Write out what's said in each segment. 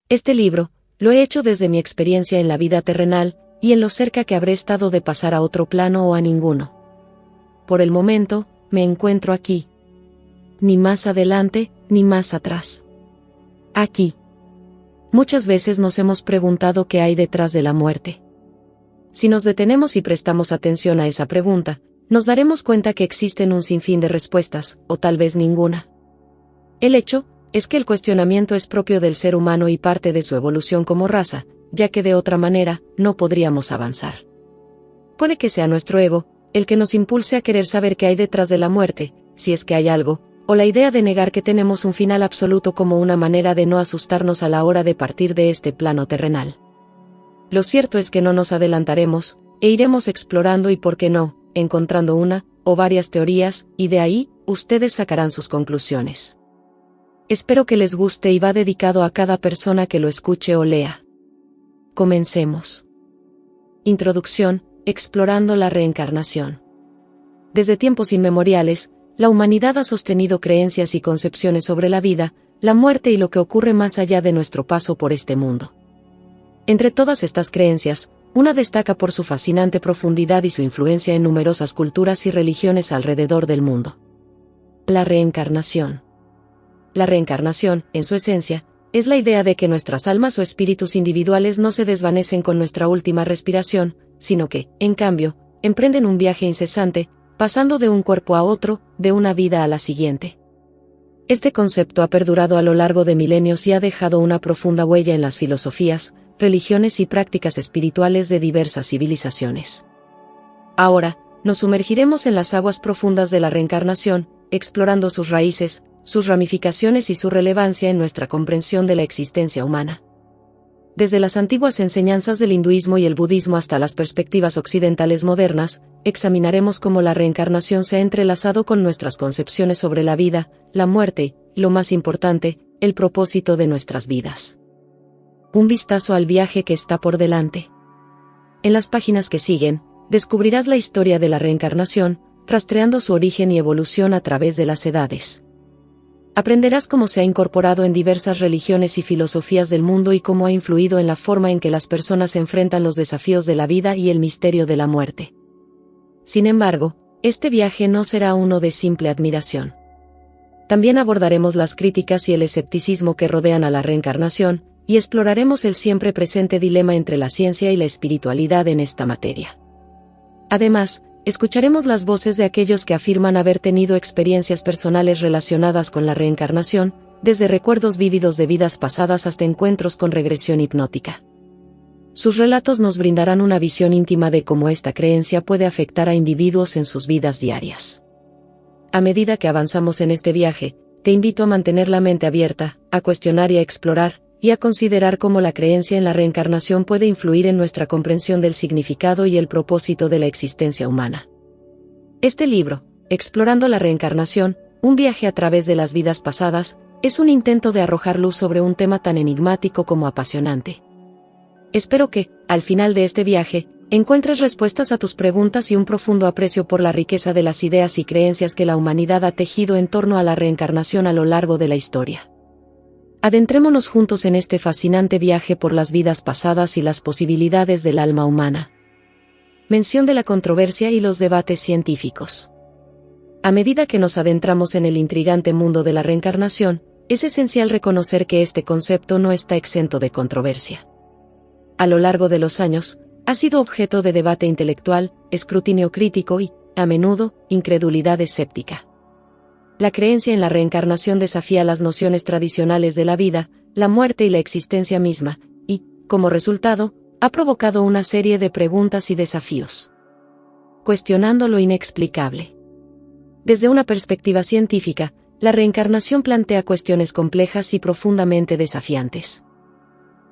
Este libro, lo he hecho desde mi experiencia en la vida terrenal, y en lo cerca que habré estado de pasar a otro plano o a ninguno. Por el momento, me encuentro aquí. Ni más adelante, ni más atrás. Aquí. Muchas veces nos hemos preguntado qué hay detrás de la muerte. Si nos detenemos y prestamos atención a esa pregunta, nos daremos cuenta que existen un sinfín de respuestas, o tal vez ninguna. El hecho es que el cuestionamiento es propio del ser humano y parte de su evolución como raza, ya que de otra manera, no podríamos avanzar. Puede que sea nuestro ego, el que nos impulse a querer saber qué hay detrás de la muerte, si es que hay algo, o la idea de negar que tenemos un final absoluto como una manera de no asustarnos a la hora de partir de este plano terrenal. Lo cierto es que no nos adelantaremos, e iremos explorando y, por qué no, encontrando una, o varias teorías, y de ahí, ustedes sacarán sus conclusiones. Espero que les guste y va dedicado a cada persona que lo escuche o lea. Comencemos. Introducción, explorando la reencarnación. Desde tiempos inmemoriales, la humanidad ha sostenido creencias y concepciones sobre la vida, la muerte y lo que ocurre más allá de nuestro paso por este mundo. Entre todas estas creencias, una destaca por su fascinante profundidad y su influencia en numerosas culturas y religiones alrededor del mundo. La reencarnación. La reencarnación, en su esencia, es la idea de que nuestras almas o espíritus individuales no se desvanecen con nuestra última respiración, sino que, en cambio, emprenden un viaje incesante, pasando de un cuerpo a otro, de una vida a la siguiente. Este concepto ha perdurado a lo largo de milenios y ha dejado una profunda huella en las filosofías, religiones y prácticas espirituales de diversas civilizaciones. Ahora, nos sumergiremos en las aguas profundas de la reencarnación, explorando sus raíces, sus ramificaciones y su relevancia en nuestra comprensión de la existencia humana. Desde las antiguas enseñanzas del hinduismo y el budismo hasta las perspectivas occidentales modernas, examinaremos cómo la reencarnación se ha entrelazado con nuestras concepciones sobre la vida, la muerte, y, lo más importante, el propósito de nuestras vidas. Un vistazo al viaje que está por delante. En las páginas que siguen, descubrirás la historia de la reencarnación, rastreando su origen y evolución a través de las edades. Aprenderás cómo se ha incorporado en diversas religiones y filosofías del mundo y cómo ha influido en la forma en que las personas enfrentan los desafíos de la vida y el misterio de la muerte. Sin embargo, este viaje no será uno de simple admiración. También abordaremos las críticas y el escepticismo que rodean a la reencarnación, y exploraremos el siempre presente dilema entre la ciencia y la espiritualidad en esta materia. Además, escucharemos las voces de aquellos que afirman haber tenido experiencias personales relacionadas con la reencarnación, desde recuerdos vívidos de vidas pasadas hasta encuentros con regresión hipnótica. Sus relatos nos brindarán una visión íntima de cómo esta creencia puede afectar a individuos en sus vidas diarias. A medida que avanzamos en este viaje, te invito a mantener la mente abierta, a cuestionar y a explorar, y a considerar cómo la creencia en la reencarnación puede influir en nuestra comprensión del significado y el propósito de la existencia humana. Este libro, Explorando la reencarnación, un viaje a través de las vidas pasadas, es un intento de arrojar luz sobre un tema tan enigmático como apasionante. Espero que, al final de este viaje, encuentres respuestas a tus preguntas y un profundo aprecio por la riqueza de las ideas y creencias que la humanidad ha tejido en torno a la reencarnación a lo largo de la historia. Adentrémonos juntos en este fascinante viaje por las vidas pasadas y las posibilidades del alma humana. Mención de la controversia y los debates científicos. A medida que nos adentramos en el intrigante mundo de la reencarnación, es esencial reconocer que este concepto no está exento de controversia. A lo largo de los años, ha sido objeto de debate intelectual, escrutinio crítico y, a menudo, incredulidad escéptica. La creencia en la reencarnación desafía las nociones tradicionales de la vida, la muerte y la existencia misma, y, como resultado, ha provocado una serie de preguntas y desafíos. Cuestionando lo inexplicable. Desde una perspectiva científica, la reencarnación plantea cuestiones complejas y profundamente desafiantes.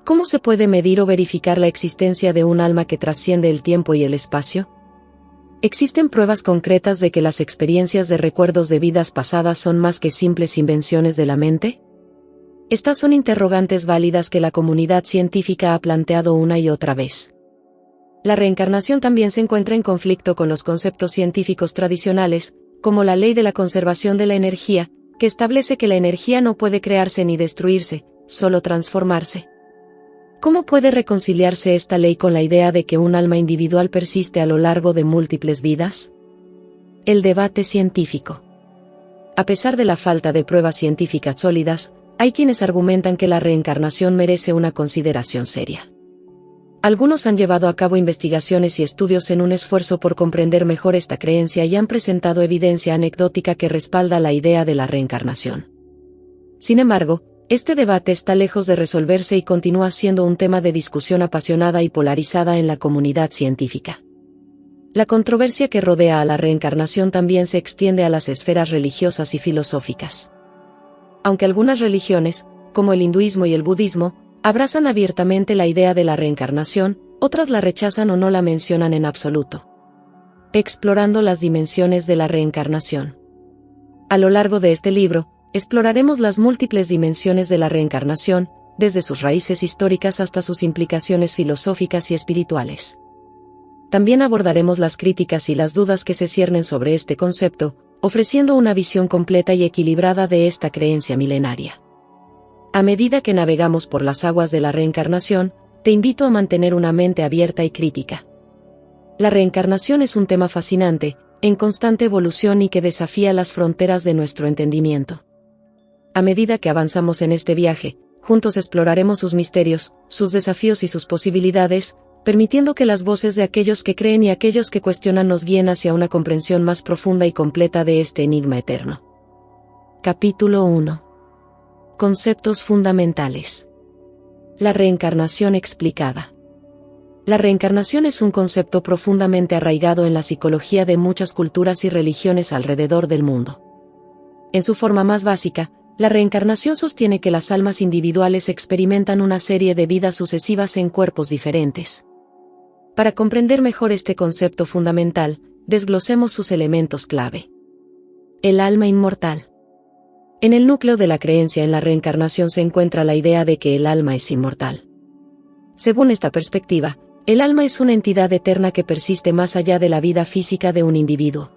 ¿Cómo se puede medir o verificar la existencia de un alma que trasciende el tiempo y el espacio? ¿Existen pruebas concretas de que las experiencias de recuerdos de vidas pasadas son más que simples invenciones de la mente? Estas son interrogantes válidas que la comunidad científica ha planteado una y otra vez. La reencarnación también se encuentra en conflicto con los conceptos científicos tradicionales, como la ley de la conservación de la energía, que establece que la energía no puede crearse ni destruirse, solo transformarse. ¿Cómo puede reconciliarse esta ley con la idea de que un alma individual persiste a lo largo de múltiples vidas? El debate científico. A pesar de la falta de pruebas científicas sólidas, hay quienes argumentan que la reencarnación merece una consideración seria. Algunos han llevado a cabo investigaciones y estudios en un esfuerzo por comprender mejor esta creencia y han presentado evidencia anecdótica que respalda la idea de la reencarnación. Sin embargo, este debate está lejos de resolverse y continúa siendo un tema de discusión apasionada y polarizada en la comunidad científica. La controversia que rodea a la reencarnación también se extiende a las esferas religiosas y filosóficas. Aunque algunas religiones, como el hinduismo y el budismo, abrazan abiertamente la idea de la reencarnación, otras la rechazan o no la mencionan en absoluto. Explorando las dimensiones de la reencarnación. A lo largo de este libro, exploraremos las múltiples dimensiones de la reencarnación, desde sus raíces históricas hasta sus implicaciones filosóficas y espirituales. También abordaremos las críticas y las dudas que se ciernen sobre este concepto, ofreciendo una visión completa y equilibrada de esta creencia milenaria. A medida que navegamos por las aguas de la reencarnación, te invito a mantener una mente abierta y crítica. La reencarnación es un tema fascinante, en constante evolución y que desafía las fronteras de nuestro entendimiento. A medida que avanzamos en este viaje, juntos exploraremos sus misterios, sus desafíos y sus posibilidades, permitiendo que las voces de aquellos que creen y aquellos que cuestionan nos guíen hacia una comprensión más profunda y completa de este enigma eterno. Capítulo 1. Conceptos fundamentales. La reencarnación explicada. La reencarnación es un concepto profundamente arraigado en la psicología de muchas culturas y religiones alrededor del mundo. En su forma más básica, la reencarnación sostiene que las almas individuales experimentan una serie de vidas sucesivas en cuerpos diferentes. Para comprender mejor este concepto fundamental, desglosemos sus elementos clave. El alma inmortal. En el núcleo de la creencia en la reencarnación se encuentra la idea de que el alma es inmortal. Según esta perspectiva, el alma es una entidad eterna que persiste más allá de la vida física de un individuo.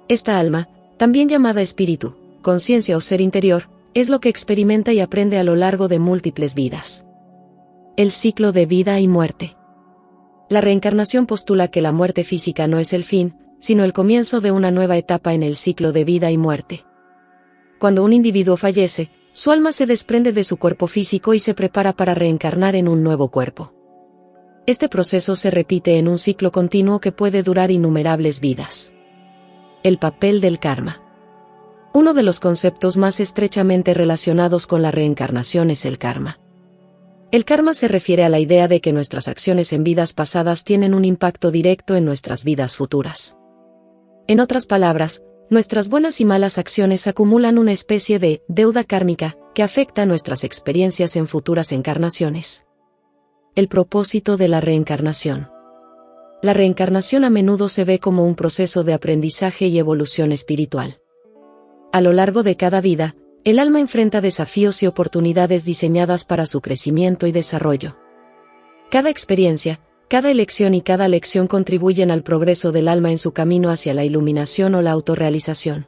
Esta alma, también llamada espíritu, conciencia o ser interior, es lo que experimenta y aprende a lo largo de múltiples vidas. El ciclo de vida y muerte. La reencarnación postula que la muerte física no es el fin, sino el comienzo de una nueva etapa en el ciclo de vida y muerte. Cuando un individuo fallece, su alma se desprende de su cuerpo físico y se prepara para reencarnar en un nuevo cuerpo. Este proceso se repite en un ciclo continuo que puede durar innumerables vidas. El papel del karma. Uno de los conceptos más estrechamente relacionados con la reencarnación es el karma. El karma se refiere a la idea de que nuestras acciones en vidas pasadas tienen un impacto directo en nuestras vidas futuras. En otras palabras, nuestras buenas y malas acciones acumulan una especie de deuda kármica que afecta nuestras experiencias en futuras encarnaciones. El propósito de la reencarnación. La reencarnación a menudo se ve como un proceso de aprendizaje y evolución espiritual. A lo largo de cada vida, el alma enfrenta desafíos y oportunidades diseñadas para su crecimiento y desarrollo. Cada experiencia, cada elección y cada lección contribuyen al progreso del alma en su camino hacia la iluminación o la autorrealización.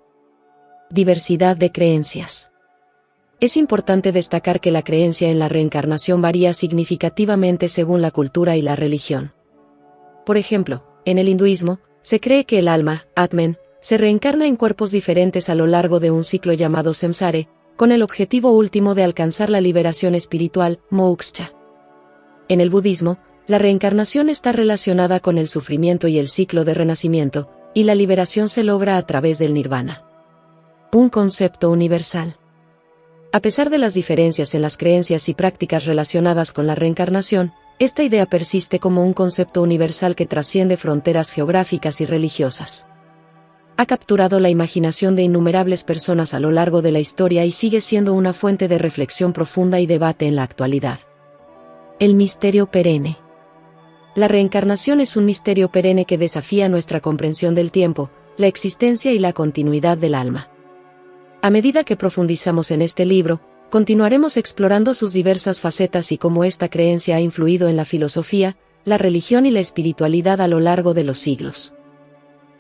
Diversidad de creencias. Es importante destacar que la creencia en la reencarnación varía significativamente según la cultura y la religión. Por ejemplo, en el hinduismo, se cree que el alma, Atman, se reencarna en cuerpos diferentes a lo largo de un ciclo llamado samsara, con el objetivo último de alcanzar la liberación espiritual, moksha. En el budismo, la reencarnación está relacionada con el sufrimiento y el ciclo de renacimiento, y la liberación se logra a través del nirvana. Un concepto universal. A pesar de las diferencias en las creencias y prácticas relacionadas con la reencarnación, esta idea persiste como un concepto universal que trasciende fronteras geográficas y religiosas. Ha capturado la imaginación de innumerables personas a lo largo de la historia y sigue siendo una fuente de reflexión profunda y debate en la actualidad. El misterio perenne. La reencarnación es un misterio perenne que desafía nuestra comprensión del tiempo, la existencia y la continuidad del alma. A medida que profundizamos en este libro, continuaremos explorando sus diversas facetas y cómo esta creencia ha influido en la filosofía, la religión y la espiritualidad a lo largo de los siglos.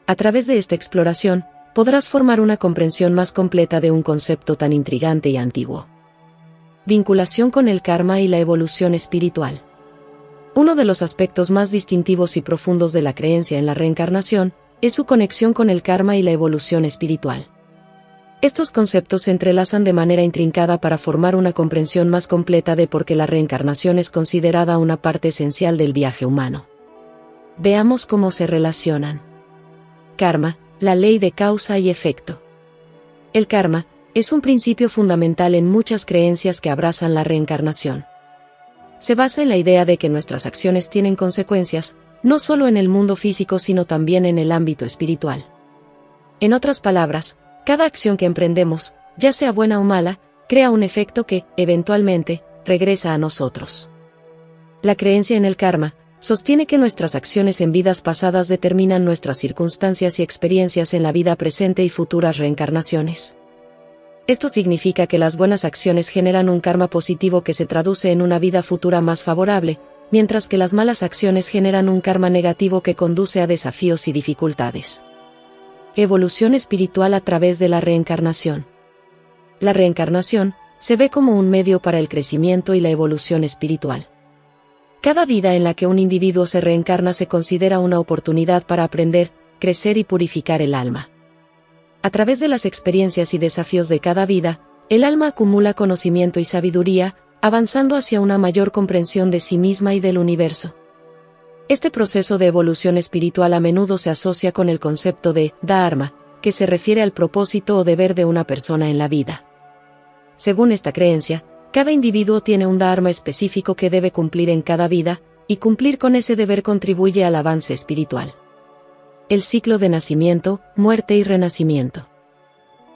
A través de esta exploración, podrás formar una comprensión más completa de un concepto tan intrigante y antiguo. Vinculación con el karma y la evolución espiritual. Uno de los aspectos más distintivos y profundos de la creencia en la reencarnación es su conexión con el karma y la evolución espiritual. Estos conceptos se entrelazan de manera intrincada para formar una comprensión más completa de por qué la reencarnación es considerada una parte esencial del viaje humano. Veamos cómo se relacionan. Karma, la ley de causa y efecto. El karma es un principio fundamental en muchas creencias que abrazan la reencarnación. Se basa en la idea de que nuestras acciones tienen consecuencias, no solo en el mundo físico sino también en el ámbito espiritual. En otras palabras, cada acción que emprendemos, ya sea buena o mala, crea un efecto que, eventualmente, regresa a nosotros. La creencia en el karma sostiene que nuestras acciones en vidas pasadas determinan nuestras circunstancias y experiencias en la vida presente y futuras reencarnaciones. Esto significa que las buenas acciones generan un karma positivo que se traduce en una vida futura más favorable, mientras que las malas acciones generan un karma negativo que conduce a desafíos y dificultades. Evolución espiritual a través de la reencarnación. La reencarnación se ve como un medio para el crecimiento y la evolución espiritual. Cada vida en la que un individuo se reencarna se considera una oportunidad para aprender, crecer y purificar el alma. A través de las experiencias y desafíos de cada vida, el alma acumula conocimiento y sabiduría, avanzando hacia una mayor comprensión de sí misma y del universo. Este proceso de evolución espiritual a menudo se asocia con el concepto de dharma, que se refiere al propósito o deber de una persona en la vida. Según esta creencia, cada individuo tiene un dharma específico que debe cumplir en cada vida, y cumplir con ese deber contribuye al avance espiritual. El ciclo de nacimiento, muerte y renacimiento.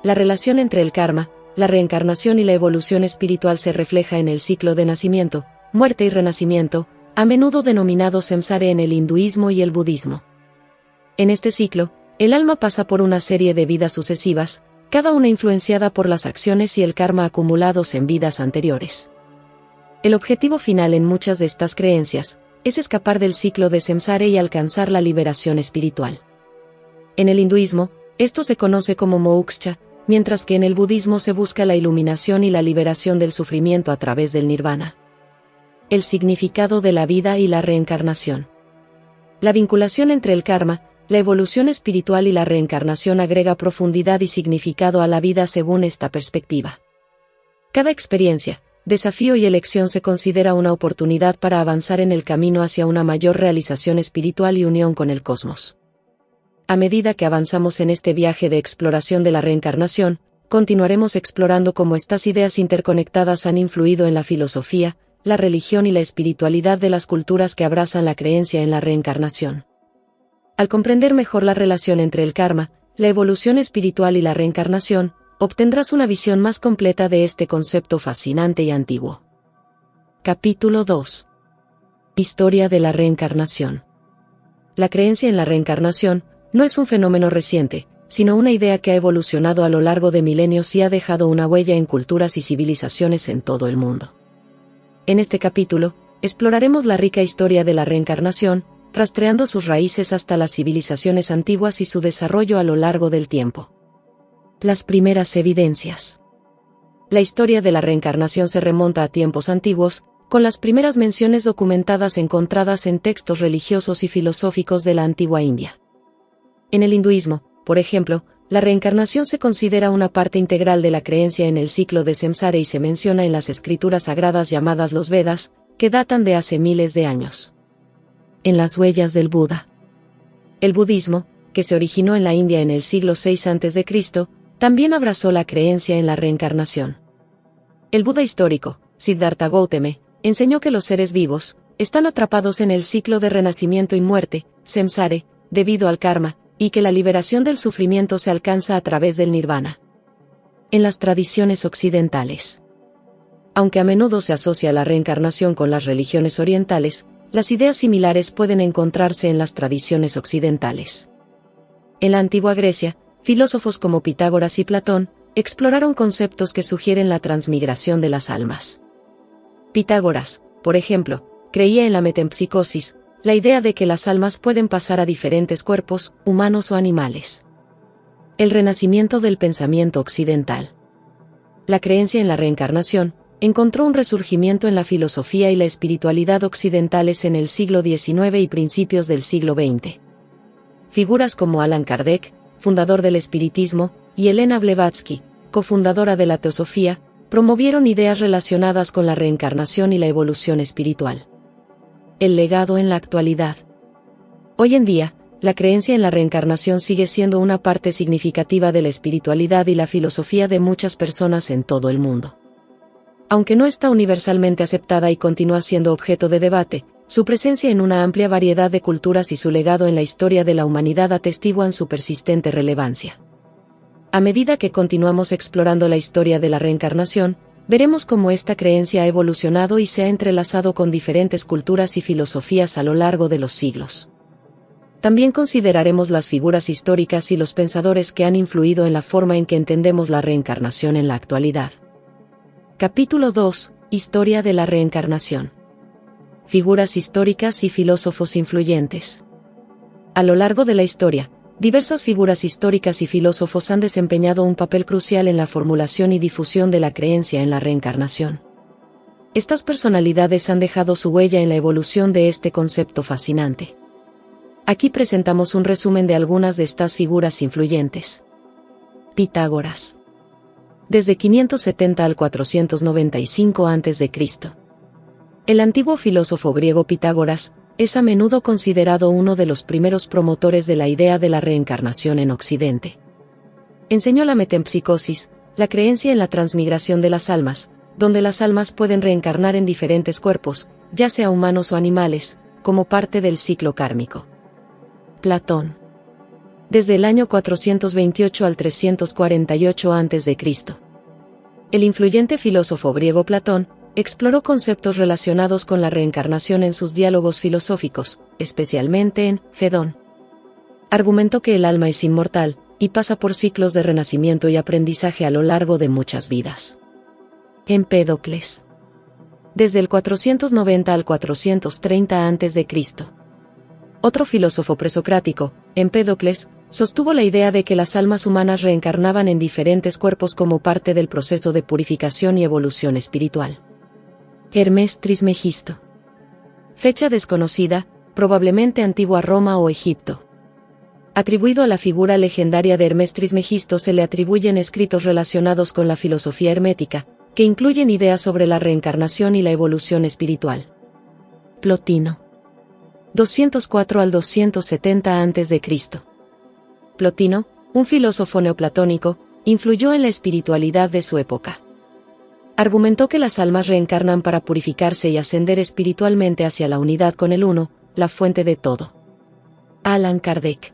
La relación entre el karma, la reencarnación y la evolución espiritual se refleja en el ciclo de nacimiento, muerte y renacimiento, a menudo denominado samsara en el hinduismo y el budismo. En este ciclo, el alma pasa por una serie de vidas sucesivas, cada una influenciada por las acciones y el karma acumulados en vidas anteriores. El objetivo final en muchas de estas creencias es escapar del ciclo de samsara y alcanzar la liberación espiritual. En el hinduismo, esto se conoce como moksha, mientras que en el budismo se busca la iluminación y la liberación del sufrimiento a través del nirvana. El significado de la vida y la reencarnación. La vinculación entre el karma, la evolución espiritual y la reencarnación agrega profundidad y significado a la vida según esta perspectiva. Cada experiencia, desafío y elección se considera una oportunidad para avanzar en el camino hacia una mayor realización espiritual y unión con el cosmos. A medida que avanzamos en este viaje de exploración de la reencarnación, continuaremos explorando cómo estas ideas interconectadas han influido en la filosofía, la religión y la espiritualidad de las culturas que abrazan la creencia en la reencarnación. Al comprender mejor la relación entre el karma, la evolución espiritual y la reencarnación, obtendrás una visión más completa de este concepto fascinante y antiguo. Capítulo 2. Historia de la reencarnación. La creencia en la reencarnación no es un fenómeno reciente, sino una idea que ha evolucionado a lo largo de milenios y ha dejado una huella en culturas y civilizaciones en todo el mundo. En este capítulo, exploraremos la rica historia de la reencarnación, rastreando sus raíces hasta las civilizaciones antiguas y su desarrollo a lo largo del tiempo. Las primeras evidencias. La historia de la reencarnación se remonta a tiempos antiguos, con las primeras menciones documentadas encontradas en textos religiosos y filosóficos de la antigua India. En el hinduismo, por ejemplo, la reencarnación se considera una parte integral de la creencia en el ciclo de samsara y se menciona en las escrituras sagradas llamadas los Vedas, que datan de hace miles de años. En las huellas del Buda. El budismo, que se originó en la India en el siglo VI a.C., también abrazó la creencia en la reencarnación. El Buda histórico, Siddhartha Gautama, enseñó que los seres vivos están atrapados en el ciclo de renacimiento y muerte, samsara, debido al karma, y que la liberación del sufrimiento se alcanza a través del nirvana. En las tradiciones occidentales. Aunque a menudo se asocia la reencarnación con las religiones orientales, las ideas similares pueden encontrarse en las tradiciones occidentales. En la antigua Grecia, filósofos como Pitágoras y Platón exploraron conceptos que sugieren la transmigración de las almas. Pitágoras, por ejemplo, creía en la metempsicosis, la idea de que las almas pueden pasar a diferentes cuerpos, humanos o animales. El renacimiento del pensamiento occidental. La creencia en la reencarnación encontró un resurgimiento en la filosofía y la espiritualidad occidentales en el siglo XIX y principios del siglo XX. Figuras como Allan Kardec, fundador del espiritismo, y Elena Blavatsky, cofundadora de la teosofía, promovieron ideas relacionadas con la reencarnación y la evolución espiritual. El legado en la actualidad. Hoy en día, la creencia en la reencarnación sigue siendo una parte significativa de la espiritualidad y la filosofía de muchas personas en todo el mundo. Aunque no está universalmente aceptada y continúa siendo objeto de debate, su presencia en una amplia variedad de culturas y su legado en la historia de la humanidad atestiguan su persistente relevancia. A medida que continuamos explorando la historia de la reencarnación, veremos cómo esta creencia ha evolucionado y se ha entrelazado con diferentes culturas y filosofías a lo largo de los siglos. También consideraremos las figuras históricas y los pensadores que han influido en la forma en que entendemos la reencarnación en la actualidad. Capítulo 2. Historia de la reencarnación. Figuras históricas y filósofos influyentes. A lo largo de la historia, diversas figuras históricas y filósofos han desempeñado un papel crucial en la formulación y difusión de la creencia en la reencarnación. Estas personalidades han dejado su huella en la evolución de este concepto fascinante. Aquí presentamos un resumen de algunas de estas figuras influyentes. Pitágoras. Desde 570 al 495 a.C. El antiguo filósofo griego Pitágoras es a menudo considerado uno de los primeros promotores de la idea de la reencarnación en Occidente. Enseñó la metempsicosis, la creencia en la transmigración de las almas, donde las almas pueden reencarnar en diferentes cuerpos, ya sea humanos o animales, como parte del ciclo kármico. Platón. Desde el año 428 al 348 a.C. El influyente filósofo griego Platón exploró conceptos relacionados con la reencarnación en sus diálogos filosóficos, especialmente en Fedón. Argumentó que el alma es inmortal, y pasa por ciclos de renacimiento y aprendizaje a lo largo de muchas vidas. Empédocles. Desde el 490 al 430 a.C. Otro filósofo presocrático, Empédocles, sostuvo la idea de que las almas humanas reencarnaban en diferentes cuerpos como parte del proceso de purificación y evolución espiritual. Hermes Trismegisto. Fecha desconocida, probablemente antigua Roma o Egipto. Atribuido a la figura legendaria de Hermes Trismegisto se le atribuyen escritos relacionados con la filosofía hermética, que incluyen ideas sobre la reencarnación y la evolución espiritual. Plotino. 204 al 270 a.C. Plotino, un filósofo neoplatónico, influyó en la espiritualidad de su época. Argumentó que las almas reencarnan para purificarse y ascender espiritualmente hacia la unidad con el Uno, la fuente de todo. Allan Kardec.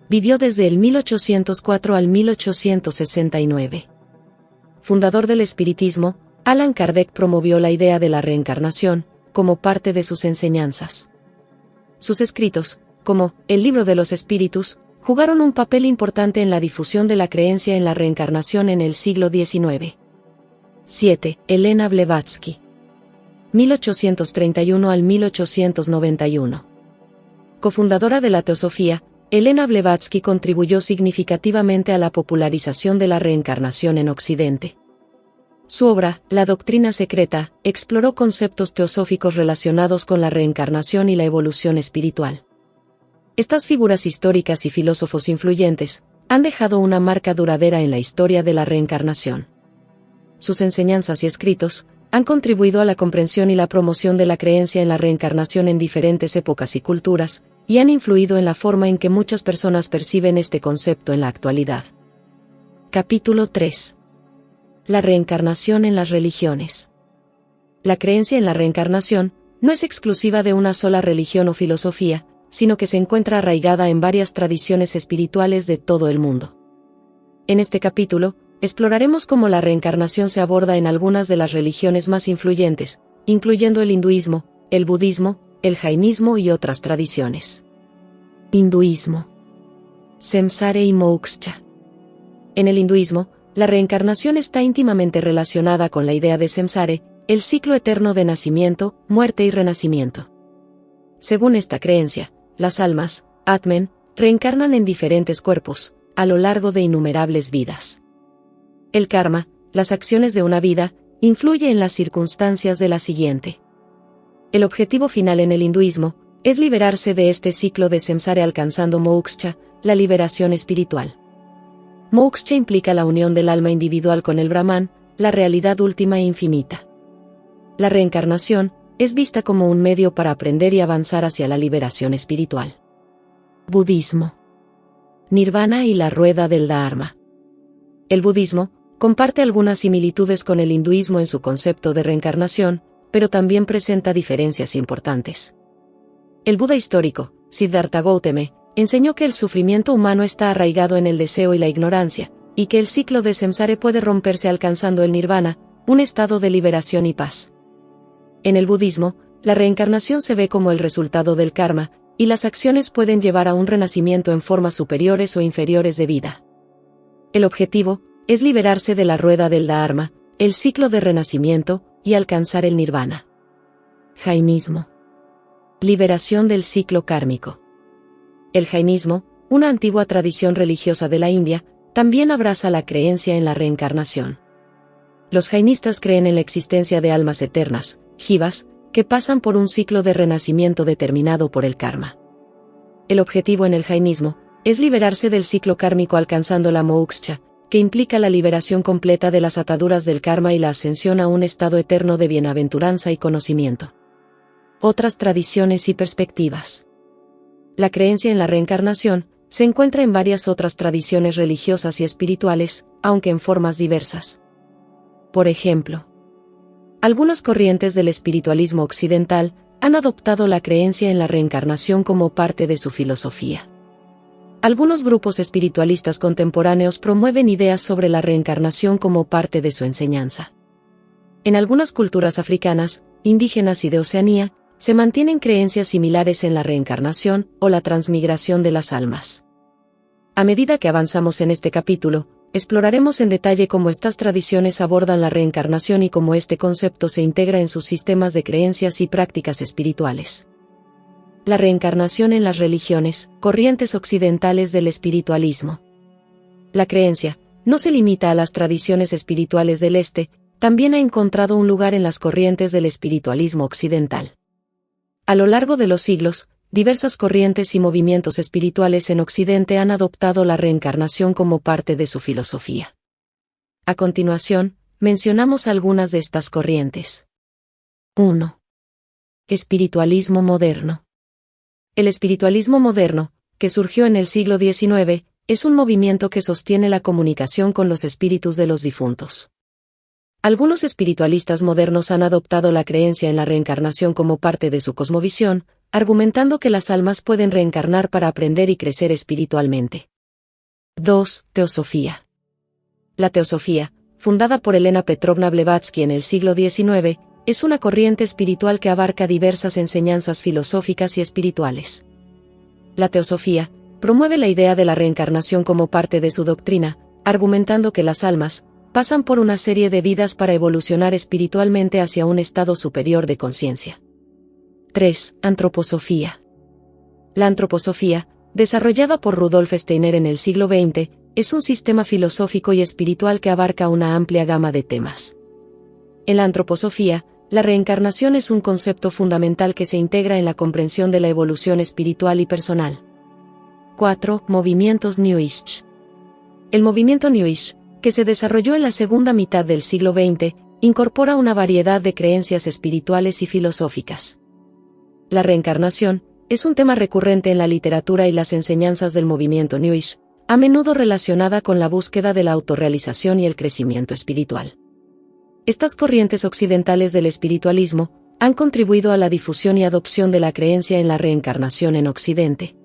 Vivió desde el 1804 al 1869. Fundador del espiritismo, Allan Kardec promovió la idea de la reencarnación, como parte de sus enseñanzas. Sus escritos, como El Libro de los Espíritus, jugaron un papel importante en la difusión de la creencia en la reencarnación en el siglo XIX. 7. Elena Blavatsky. 1831 al 1891. Cofundadora de la teosofía, Elena Blavatsky contribuyó significativamente a la popularización de la reencarnación en Occidente. Su obra, La Doctrina Secreta, exploró conceptos teosóficos relacionados con la reencarnación y la evolución espiritual. Estas figuras históricas y filósofos influyentes han dejado una marca duradera en la historia de la reencarnación. Sus enseñanzas y escritos han contribuido a la comprensión y la promoción de la creencia en la reencarnación en diferentes épocas y culturas, y han influido en la forma en que muchas personas perciben este concepto en la actualidad. Capítulo 3. La reencarnación en las religiones. La creencia en la reencarnación no es exclusiva de una sola religión o filosofía, sino que se encuentra arraigada en varias tradiciones espirituales de todo el mundo. En este capítulo, exploraremos cómo la reencarnación se aborda en algunas de las religiones más influyentes, incluyendo el hinduismo, el budismo, el jainismo y otras tradiciones. Hinduismo. Samsara y moksha. En el hinduismo, la reencarnación está íntimamente relacionada con la idea de samsara, el ciclo eterno de nacimiento, muerte y renacimiento. Según esta creencia, las almas, Atmen, reencarnan en diferentes cuerpos, a lo largo de innumerables vidas. El karma, las acciones de una vida, influye en las circunstancias de la siguiente. El objetivo final en el hinduismo es liberarse de este ciclo de samsara alcanzando moksha, la liberación espiritual. Moksha implica la unión del alma individual con el Brahman, la realidad última e infinita. La reencarnación es vista como un medio para aprender y avanzar hacia la liberación espiritual. Budismo. Nirvana y la rueda del Dharma. El budismo comparte algunas similitudes con el hinduismo en su concepto de reencarnación, pero también presenta diferencias importantes. El Buda histórico, Siddhartha Gautama, enseñó que el sufrimiento humano está arraigado en el deseo y la ignorancia, y que el ciclo de samsara puede romperse alcanzando el nirvana, un estado de liberación y paz. En el budismo, la reencarnación se ve como el resultado del karma, y las acciones pueden llevar a un renacimiento en formas superiores o inferiores de vida. El objetivo es liberarse de la rueda del Dharma, el ciclo de renacimiento, y alcanzar el nirvana. Jainismo. Liberación del ciclo kármico. El jainismo, una antigua tradición religiosa de la India, también abraza la creencia en la reencarnación. Los jainistas creen en la existencia de almas eternas, jivas, que pasan por un ciclo de renacimiento determinado por el karma. El objetivo en el jainismo es liberarse del ciclo kármico alcanzando la moksha, que implica la liberación completa de las ataduras del karma y la ascensión a un estado eterno de bienaventuranza y conocimiento. Otras tradiciones y perspectivas. La creencia en la reencarnación se encuentra en varias otras tradiciones religiosas y espirituales, aunque en formas diversas. Por ejemplo, algunas corrientes del espiritualismo occidental han adoptado la creencia en la reencarnación como parte de su filosofía. Algunos grupos espiritualistas contemporáneos promueven ideas sobre la reencarnación como parte de su enseñanza. En algunas culturas africanas, indígenas y de Oceanía, se mantienen creencias similares en la reencarnación o la transmigración de las almas. A medida que avanzamos en este capítulo, exploraremos en detalle cómo estas tradiciones abordan la reencarnación y cómo este concepto se integra en sus sistemas de creencias y prácticas espirituales. La reencarnación en las religiones, corrientes occidentales del espiritualismo. La creencia no se limita a las tradiciones espirituales del Este, también ha encontrado un lugar en las corrientes del espiritualismo occidental. A lo largo de los siglos, diversas corrientes y movimientos espirituales en Occidente han adoptado la reencarnación como parte de su filosofía. A continuación, mencionamos algunas de estas corrientes. 1. Espiritualismo moderno. El espiritualismo moderno, que surgió en el siglo XIX, es un movimiento que sostiene la comunicación con los espíritus de los difuntos. Algunos espiritualistas modernos han adoptado la creencia en la reencarnación como parte de su cosmovisión, argumentando que las almas pueden reencarnar para aprender y crecer espiritualmente. 2. Teosofía. La teosofía, fundada por Elena Petrovna Blavatsky en el siglo XIX, es una corriente espiritual que abarca diversas enseñanzas filosóficas y espirituales. La teosofía promueve la idea de la reencarnación como parte de su doctrina, argumentando que las almas pasan por una serie de vidas para evolucionar espiritualmente hacia un estado superior de conciencia. 3. Antroposofía. La antroposofía, desarrollada por Rudolf Steiner en el siglo XX, es un sistema filosófico y espiritual que abarca una amplia gama de temas. En la antroposofía, la reencarnación es un concepto fundamental que se integra en la comprensión de la evolución espiritual y personal. 4. Movimientos New Age. El movimiento New Age, que se desarrolló en la segunda mitad del siglo XX, incorpora una variedad de creencias espirituales y filosóficas. La reencarnación es un tema recurrente en la literatura y las enseñanzas del movimiento New Age, a menudo relacionada con la búsqueda de la autorrealización y el crecimiento espiritual. Estas corrientes occidentales del espiritualismo han contribuido a la difusión y adopción de la creencia en la reencarnación en Occidente.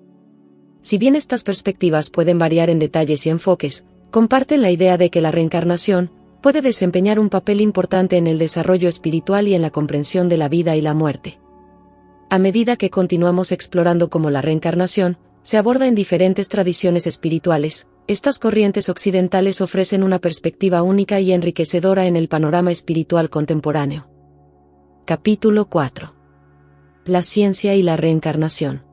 Si bien estas perspectivas pueden variar en detalles y enfoques, comparten la idea de que la reencarnación puede desempeñar un papel importante en el desarrollo espiritual y en la comprensión de la vida y la muerte. A medida que continuamos explorando cómo la reencarnación se aborda en diferentes tradiciones espirituales, estas corrientes occidentales ofrecen una perspectiva única y enriquecedora en el panorama espiritual contemporáneo. Capítulo 4. La ciencia y la reencarnación.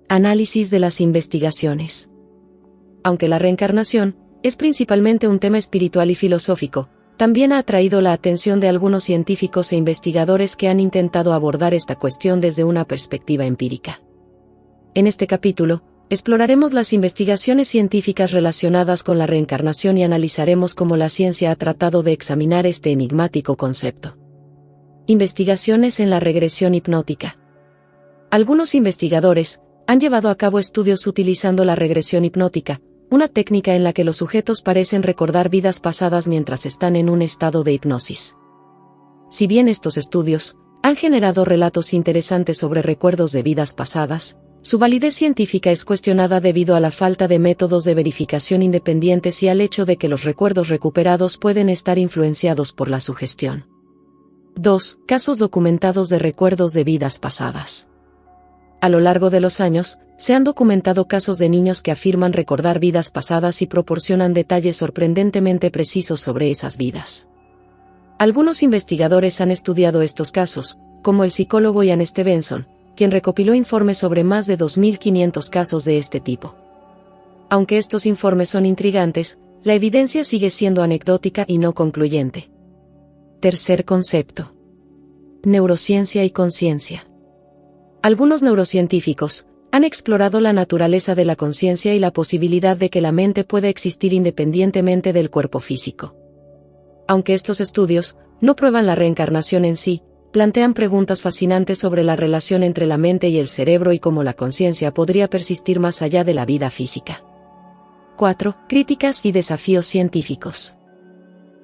Análisis de las investigaciones. Aunque la reencarnación es principalmente un tema espiritual y filosófico, también ha atraído la atención de algunos científicos e investigadores que han intentado abordar esta cuestión desde una perspectiva empírica. En este capítulo, exploraremos las investigaciones científicas relacionadas con la reencarnación y analizaremos cómo la ciencia ha tratado de examinar este enigmático concepto. Investigaciones en la regresión hipnótica. Algunos investigadores han llevado a cabo estudios utilizando la regresión hipnótica, una técnica en la que los sujetos parecen recordar vidas pasadas mientras están en un estado de hipnosis. Si bien estos estudios han generado relatos interesantes sobre recuerdos de vidas pasadas, su validez científica es cuestionada debido a la falta de métodos de verificación independientes y al hecho de que los recuerdos recuperados pueden estar influenciados por la sugestión. 2. Casos documentados de recuerdos de vidas pasadas. A lo largo de los años, se han documentado casos de niños que afirman recordar vidas pasadas y proporcionan detalles sorprendentemente precisos sobre esas vidas. Algunos investigadores han estudiado estos casos, como el psicólogo Ian Stevenson, quien recopiló informes sobre más de 2.500 casos de este tipo. Aunque estos informes son intrigantes, la evidencia sigue siendo anecdótica y no concluyente. Tercer concepto. Neurociencia y conciencia. Algunos neurocientíficos han explorado la naturaleza de la conciencia y la posibilidad de que la mente pueda existir independientemente del cuerpo físico. Aunque estos estudios no prueban la reencarnación en sí, plantean preguntas fascinantes sobre la relación entre la mente y el cerebro y cómo la conciencia podría persistir más allá de la vida física. 4. Críticas y desafíos científicos.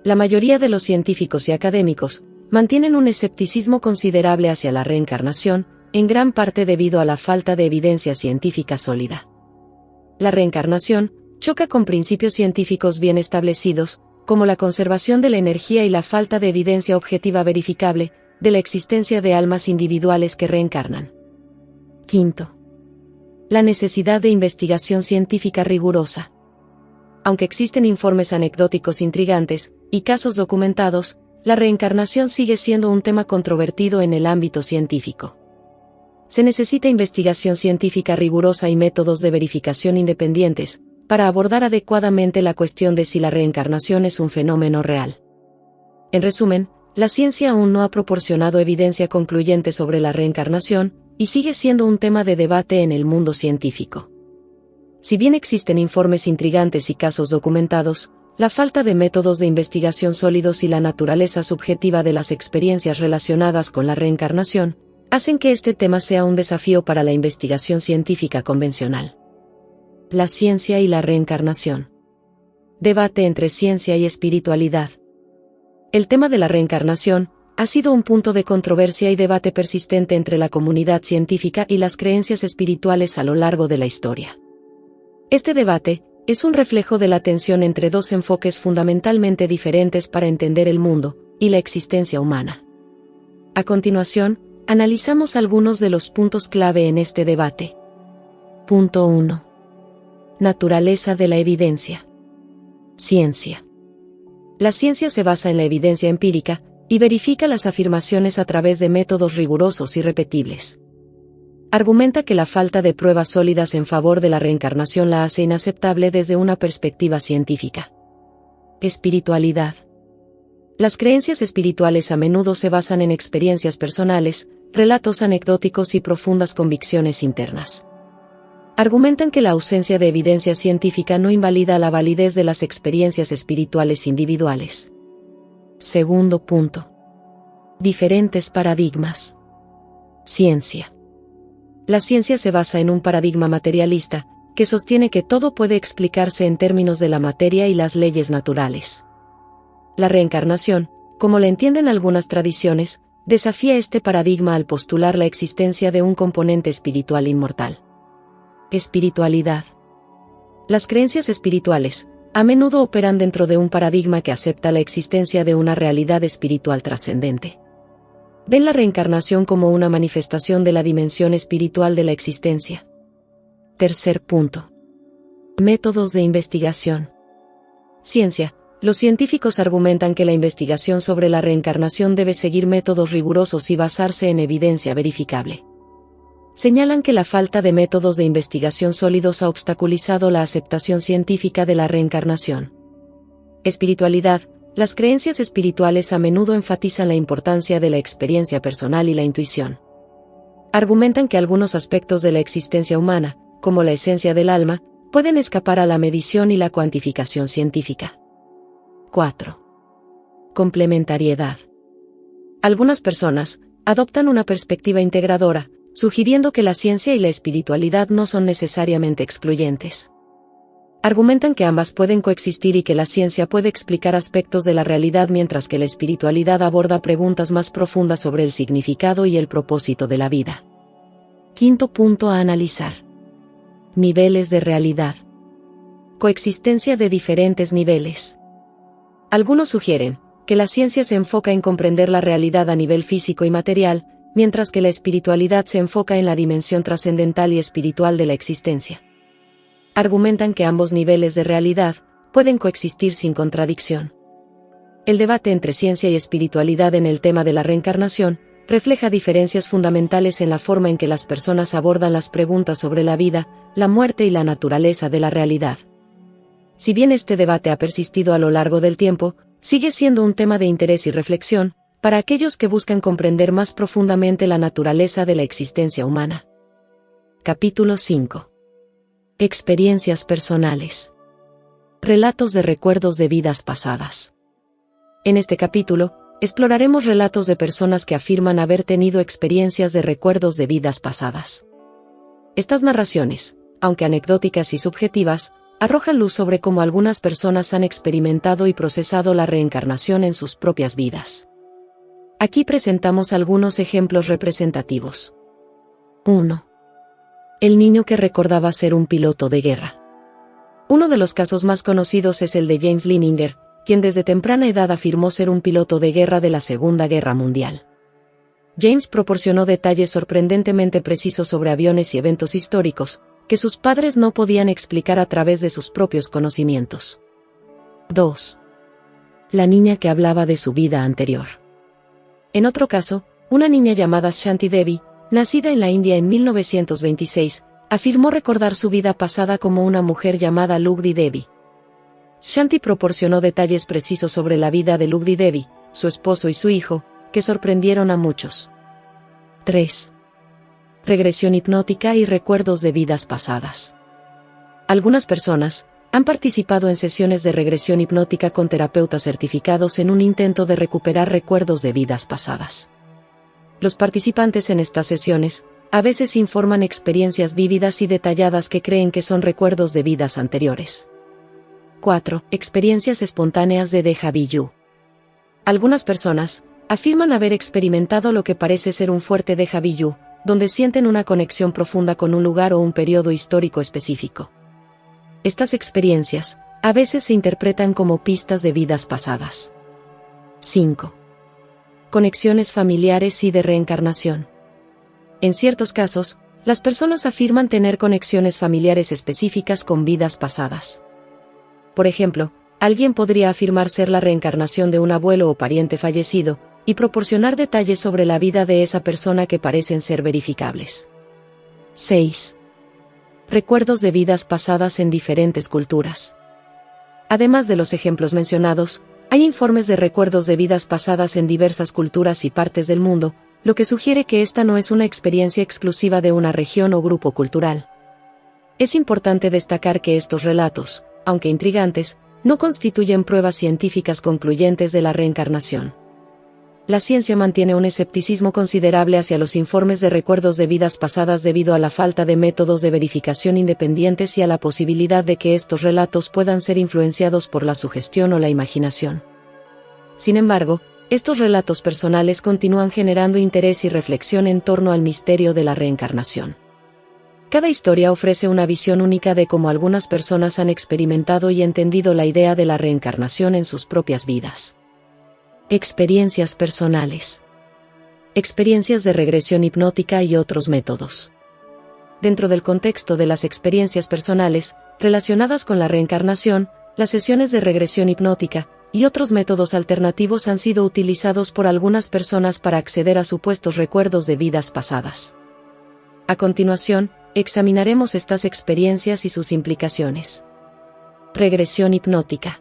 La mayoría de los científicos y académicos mantienen un escepticismo considerable hacia la reencarnación, en gran parte debido a la falta de evidencia científica sólida. La reencarnación choca con principios científicos bien establecidos, como la conservación de la energía y la falta de evidencia objetiva verificable de la existencia de almas individuales que reencarnan. 5. La necesidad de investigación científica rigurosa. Aunque existen informes anecdóticos intrigantes y casos documentados, la reencarnación sigue siendo un tema controvertido en el ámbito científico. Se necesita investigación científica rigurosa y métodos de verificación independientes para abordar adecuadamente la cuestión de si la reencarnación es un fenómeno real. En resumen, la ciencia aún no ha proporcionado evidencia concluyente sobre la reencarnación, y sigue siendo un tema de debate en el mundo científico. Si bien existen informes intrigantes y casos documentados, la falta de métodos de investigación sólidos y la naturaleza subjetiva de las experiencias relacionadas con la reencarnación, hacen que este tema sea un desafío para la investigación científica convencional. La ciencia y la reencarnación. Debate entre ciencia y espiritualidad. El tema de la reencarnación ha sido un punto de controversia y debate persistente entre la comunidad científica y las creencias espirituales a lo largo de la historia. Este debate es un reflejo de la tensión entre dos enfoques fundamentalmente diferentes para entender el mundo y la existencia humana. A continuación, analizamos algunos de los puntos clave en este debate. Punto 1. Naturaleza de la evidencia. Ciencia. La ciencia se basa en la evidencia empírica y verifica las afirmaciones a través de métodos rigurosos y repetibles. Argumenta que la falta de pruebas sólidas en favor de la reencarnación la hace inaceptable desde una perspectiva científica. Espiritualidad. Las creencias espirituales a menudo se basan en experiencias personales, relatos anecdóticos y profundas convicciones internas. Argumentan que la ausencia de evidencia científica no invalida la validez de las experiencias espirituales individuales. Segundo punto. Diferentes paradigmas. Ciencia. La ciencia se basa en un paradigma materialista, que sostiene que todo puede explicarse en términos de la materia y las leyes naturales. La reencarnación, como la entienden algunas tradiciones, desafía este paradigma al postular la existencia de un componente espiritual inmortal. Espiritualidad. Las creencias espirituales a menudo operan dentro de un paradigma que acepta la existencia de una realidad espiritual trascendente. Ven la reencarnación como una manifestación de la dimensión espiritual de la existencia. Tercer punto. Métodos de investigación. Ciencia. Los científicos argumentan que la investigación sobre la reencarnación debe seguir métodos rigurosos y basarse en evidencia verificable. Señalan que la falta de métodos de investigación sólidos ha obstaculizado la aceptación científica de la reencarnación. Espiritualidad. las creencias espirituales a menudo enfatizan la importancia de la experiencia personal y la intuición. Argumentan que algunos aspectos de la existencia humana, como la esencia del alma, pueden escapar a la medición y la cuantificación científica. 4. Complementariedad. Algunas personas adoptan una perspectiva integradora, sugiriendo que la ciencia y la espiritualidad no son necesariamente excluyentes. Argumentan que ambas pueden coexistir y que la ciencia puede explicar aspectos de la realidad mientras que la espiritualidad aborda preguntas más profundas sobre el significado y el propósito de la vida. Quinto punto a analizar. Niveles de realidad. Coexistencia de diferentes niveles. Algunos sugieren que la ciencia se enfoca en comprender la realidad a nivel físico y material, mientras que la espiritualidad se enfoca en la dimensión trascendental y espiritual de la existencia. Argumentan que ambos niveles de realidad pueden coexistir sin contradicción. El debate entre ciencia y espiritualidad en el tema de la reencarnación refleja diferencias fundamentales en la forma en que las personas abordan las preguntas sobre la vida, la muerte y la naturaleza de la realidad. Si bien este debate ha persistido a lo largo del tiempo, sigue siendo un tema de interés y reflexión para aquellos que buscan comprender más profundamente la naturaleza de la existencia humana. Capítulo 5. Experiencias personales. Relatos de recuerdos de vidas pasadas. En este capítulo, exploraremos relatos de personas que afirman haber tenido experiencias de recuerdos de vidas pasadas. Estas narraciones, aunque anecdóticas y subjetivas, arrojan luz sobre cómo algunas personas han experimentado y procesado la reencarnación en sus propias vidas. Aquí presentamos algunos ejemplos representativos. 1. El niño que recordaba ser un piloto de guerra. Uno de los casos más conocidos es el de James Leininger, quien desde temprana edad afirmó ser un piloto de guerra de la Segunda Guerra Mundial. James proporcionó detalles sorprendentemente precisos sobre aviones y eventos históricos, que sus padres no podían explicar a través de sus propios conocimientos. 2. La niña que hablaba de su vida anterior. En otro caso, una niña llamada Shanti Devi, nacida en la India en 1926, afirmó recordar su vida pasada como una mujer llamada Lugdi Devi. Shanti proporcionó detalles precisos sobre la vida de Lugdi Devi, su esposo y su hijo, que sorprendieron a muchos. 3. Regresión hipnótica y recuerdos de vidas pasadas. Algunas personas han participado en sesiones de regresión hipnótica con terapeutas certificados en un intento de recuperar recuerdos de vidas pasadas. Los participantes en estas sesiones a veces informan experiencias vívidas y detalladas que creen que son recuerdos de vidas anteriores. 4. Experiencias espontáneas de déjà vu. Algunas personas afirman haber experimentado lo que parece ser un fuerte déjà vu, donde sienten una conexión profunda con un lugar o un periodo histórico específico. Estas experiencias a veces se interpretan como pistas de vidas pasadas. 5. Conexiones familiares y de reencarnación. En ciertos casos, las personas afirman tener conexiones familiares específicas con vidas pasadas. Por ejemplo, alguien podría afirmar ser la reencarnación de un abuelo o pariente fallecido, y proporcionar detalles sobre la vida de esa persona que parecen ser verificables. 6. Recuerdos de vidas pasadas en diferentes culturas. Además de los ejemplos mencionados, hay informes de recuerdos de vidas pasadas en diversas culturas y partes del mundo, lo que sugiere que esta no es una experiencia exclusiva de una región o grupo cultural. Es importante destacar que estos relatos, aunque intrigantes, no constituyen pruebas científicas concluyentes de la reencarnación. La ciencia mantiene un escepticismo considerable hacia los informes de recuerdos de vidas pasadas debido a la falta de métodos de verificación independientes y a la posibilidad de que estos relatos puedan ser influenciados por la sugestión o la imaginación. Sin embargo, estos relatos personales continúan generando interés y reflexión en torno al misterio de la reencarnación. Cada historia ofrece una visión única de cómo algunas personas han experimentado y entendido la idea de la reencarnación en sus propias vidas. Experiencias personales. Experiencias de regresión hipnótica y otros métodos. Dentro del contexto de las experiencias personales, relacionadas con la reencarnación, las sesiones de regresión hipnótica y otros métodos alternativos han sido utilizados por algunas personas para acceder a supuestos recuerdos de vidas pasadas. A continuación, examinaremos estas experiencias y sus implicaciones. Regresión hipnótica.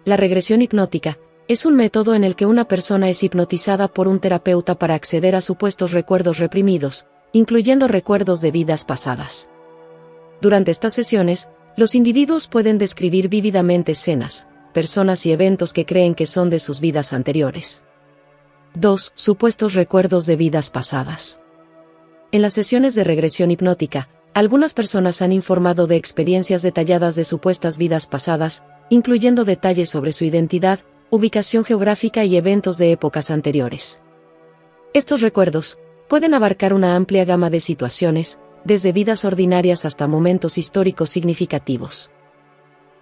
La regresión hipnótica es un método en el que una persona es hipnotizada por un terapeuta para acceder a supuestos recuerdos reprimidos, incluyendo recuerdos de vidas pasadas. Durante estas sesiones, los individuos pueden describir vívidamente escenas, personas y eventos que creen que son de sus vidas anteriores. 2. Supuestos recuerdos de vidas pasadas. En las sesiones de regresión hipnótica, algunas personas han informado de experiencias detalladas de supuestas vidas pasadas, incluyendo detalles sobre su identidad, ubicación geográfica y eventos de épocas anteriores. Estos recuerdos pueden abarcar una amplia gama de situaciones, desde vidas ordinarias hasta momentos históricos significativos.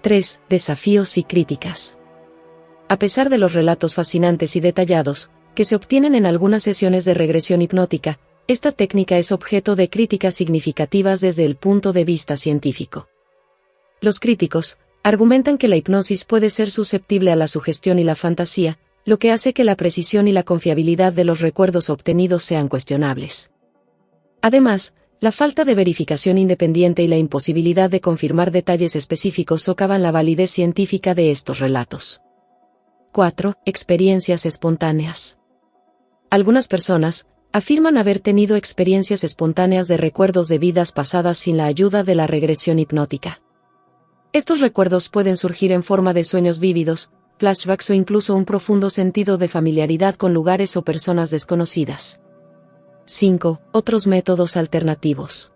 3. Desafíos y críticas. A pesar de los relatos fascinantes y detallados, que se obtienen en algunas sesiones de regresión hipnótica, esta técnica es objeto de críticas significativas desde el punto de vista científico. Los críticos argumentan que la hipnosis puede ser susceptible a la sugestión y la fantasía, lo que hace que la precisión y la confiabilidad de los recuerdos obtenidos sean cuestionables. Además, la falta de verificación independiente y la imposibilidad de confirmar detalles específicos socavan la validez científica de estos relatos. 4. Experiencias espontáneas. Algunas personas afirman haber tenido experiencias espontáneas de recuerdos de vidas pasadas sin la ayuda de la regresión hipnótica. Estos recuerdos pueden surgir en forma de sueños vívidos, flashbacks o incluso un profundo sentido de familiaridad con lugares o personas desconocidas. 5. Otros métodos alternativos.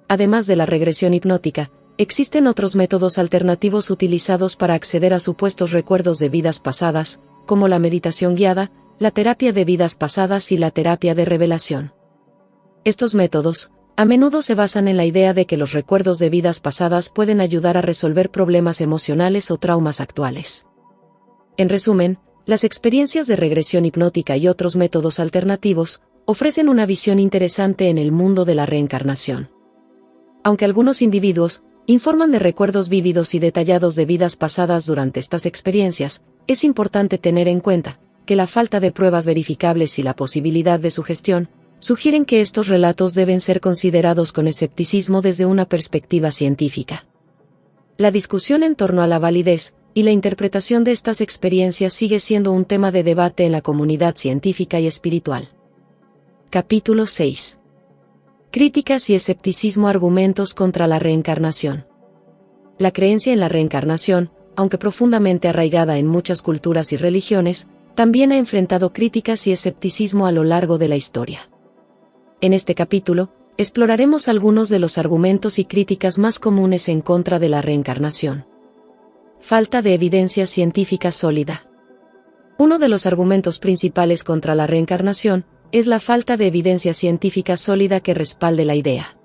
Además de la regresión hipnótica, existen otros métodos alternativos utilizados para acceder a supuestos recuerdos de vidas pasadas, como la meditación guiada, la terapia de vidas pasadas y la terapia de revelación. Estos métodos a menudo se basan en la idea de que los recuerdos de vidas pasadas pueden ayudar a resolver problemas emocionales o traumas actuales. En resumen, las experiencias de regresión hipnótica y otros métodos alternativos ofrecen una visión interesante en el mundo de la reencarnación. Aunque algunos individuos informan de recuerdos vívidos y detallados de vidas pasadas durante estas experiencias, es importante tener en cuenta que la falta de pruebas verificables y la posibilidad de sugestión sugieren que estos relatos deben ser considerados con escepticismo desde una perspectiva científica. La discusión en torno a la validez y la interpretación de estas experiencias sigue siendo un tema de debate en la comunidad científica y espiritual. Capítulo 6. Críticas y escepticismo. Argumentos contra la reencarnación. La creencia en la reencarnación, aunque profundamente arraigada en muchas culturas y religiones, también ha enfrentado críticas y escepticismo a lo largo de la historia. En este capítulo, exploraremos algunos de los argumentos y críticas más comunes en contra de la reencarnación. Falta de evidencia científica sólida. Uno de los argumentos principales contra la reencarnación es la falta de evidencia científica sólida que respalde la idea.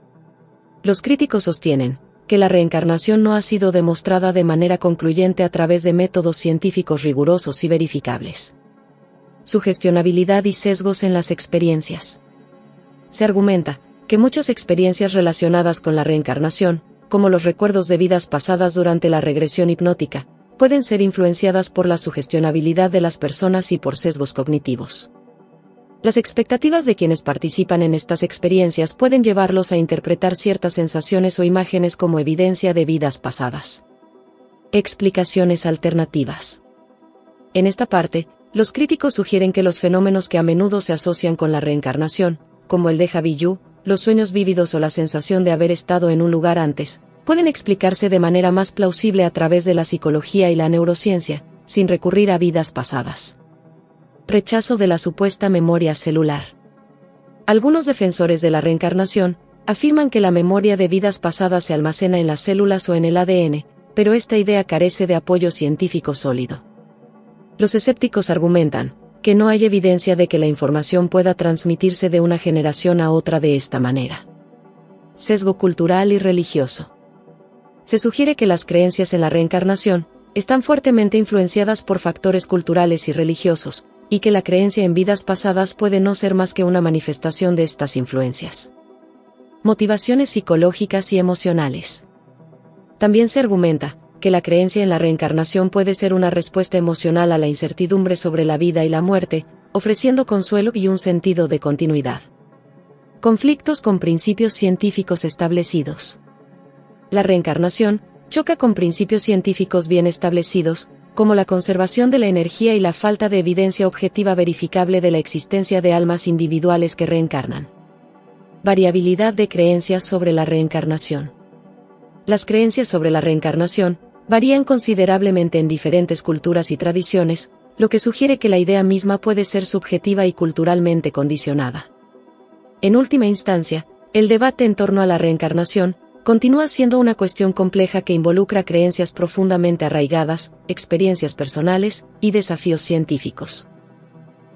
Los críticos sostienen que la reencarnación no ha sido demostrada de manera concluyente a través de métodos científicos rigurosos y verificables. Sugestionabilidad y sesgos en las experiencias. Se argumenta que muchas experiencias relacionadas con la reencarnación, como los recuerdos de vidas pasadas durante la regresión hipnótica, pueden ser influenciadas por la sugestionabilidad de las personas y por sesgos cognitivos. Las expectativas de quienes participan en estas experiencias pueden llevarlos a interpretar ciertas sensaciones o imágenes como evidencia de vidas pasadas. Explicaciones alternativas. En esta parte, los críticos sugieren que los fenómenos que a menudo se asocian con la reencarnación, como el déjà vu, los sueños vívidos o la sensación de haber estado en un lugar antes, pueden explicarse de manera más plausible a través de la psicología y la neurociencia, sin recurrir a vidas pasadas. Rechazo de la supuesta memoria celular. Algunos defensores de la reencarnación afirman que la memoria de vidas pasadas se almacena en las células o en el ADN, pero esta idea carece de apoyo científico sólido. Los escépticos argumentan que no hay evidencia de que la información pueda transmitirse de una generación a otra de esta manera. Sesgo cultural y religioso. Se sugiere que las creencias en la reencarnación están fuertemente influenciadas por factores culturales y religiosos, y que la creencia en vidas pasadas puede no ser más que una manifestación de estas influencias. Motivaciones psicológicas y emocionales. También se argumenta que la creencia en la reencarnación puede ser una respuesta emocional a la incertidumbre sobre la vida y la muerte, ofreciendo consuelo y un sentido de continuidad. Conflictos con principios científicos establecidos. La reencarnación choca con principios científicos bien establecidos, como la conservación de la energía y la falta de evidencia objetiva verificable de la existencia de almas individuales que reencarnan. Variabilidad de creencias sobre la reencarnación. Las creencias sobre la reencarnación varían considerablemente en diferentes culturas y tradiciones, lo que sugiere que la idea misma puede ser subjetiva y culturalmente condicionada. En última instancia, el debate en torno a la reencarnación continúa siendo una cuestión compleja que involucra creencias profundamente arraigadas, experiencias personales y desafíos científicos.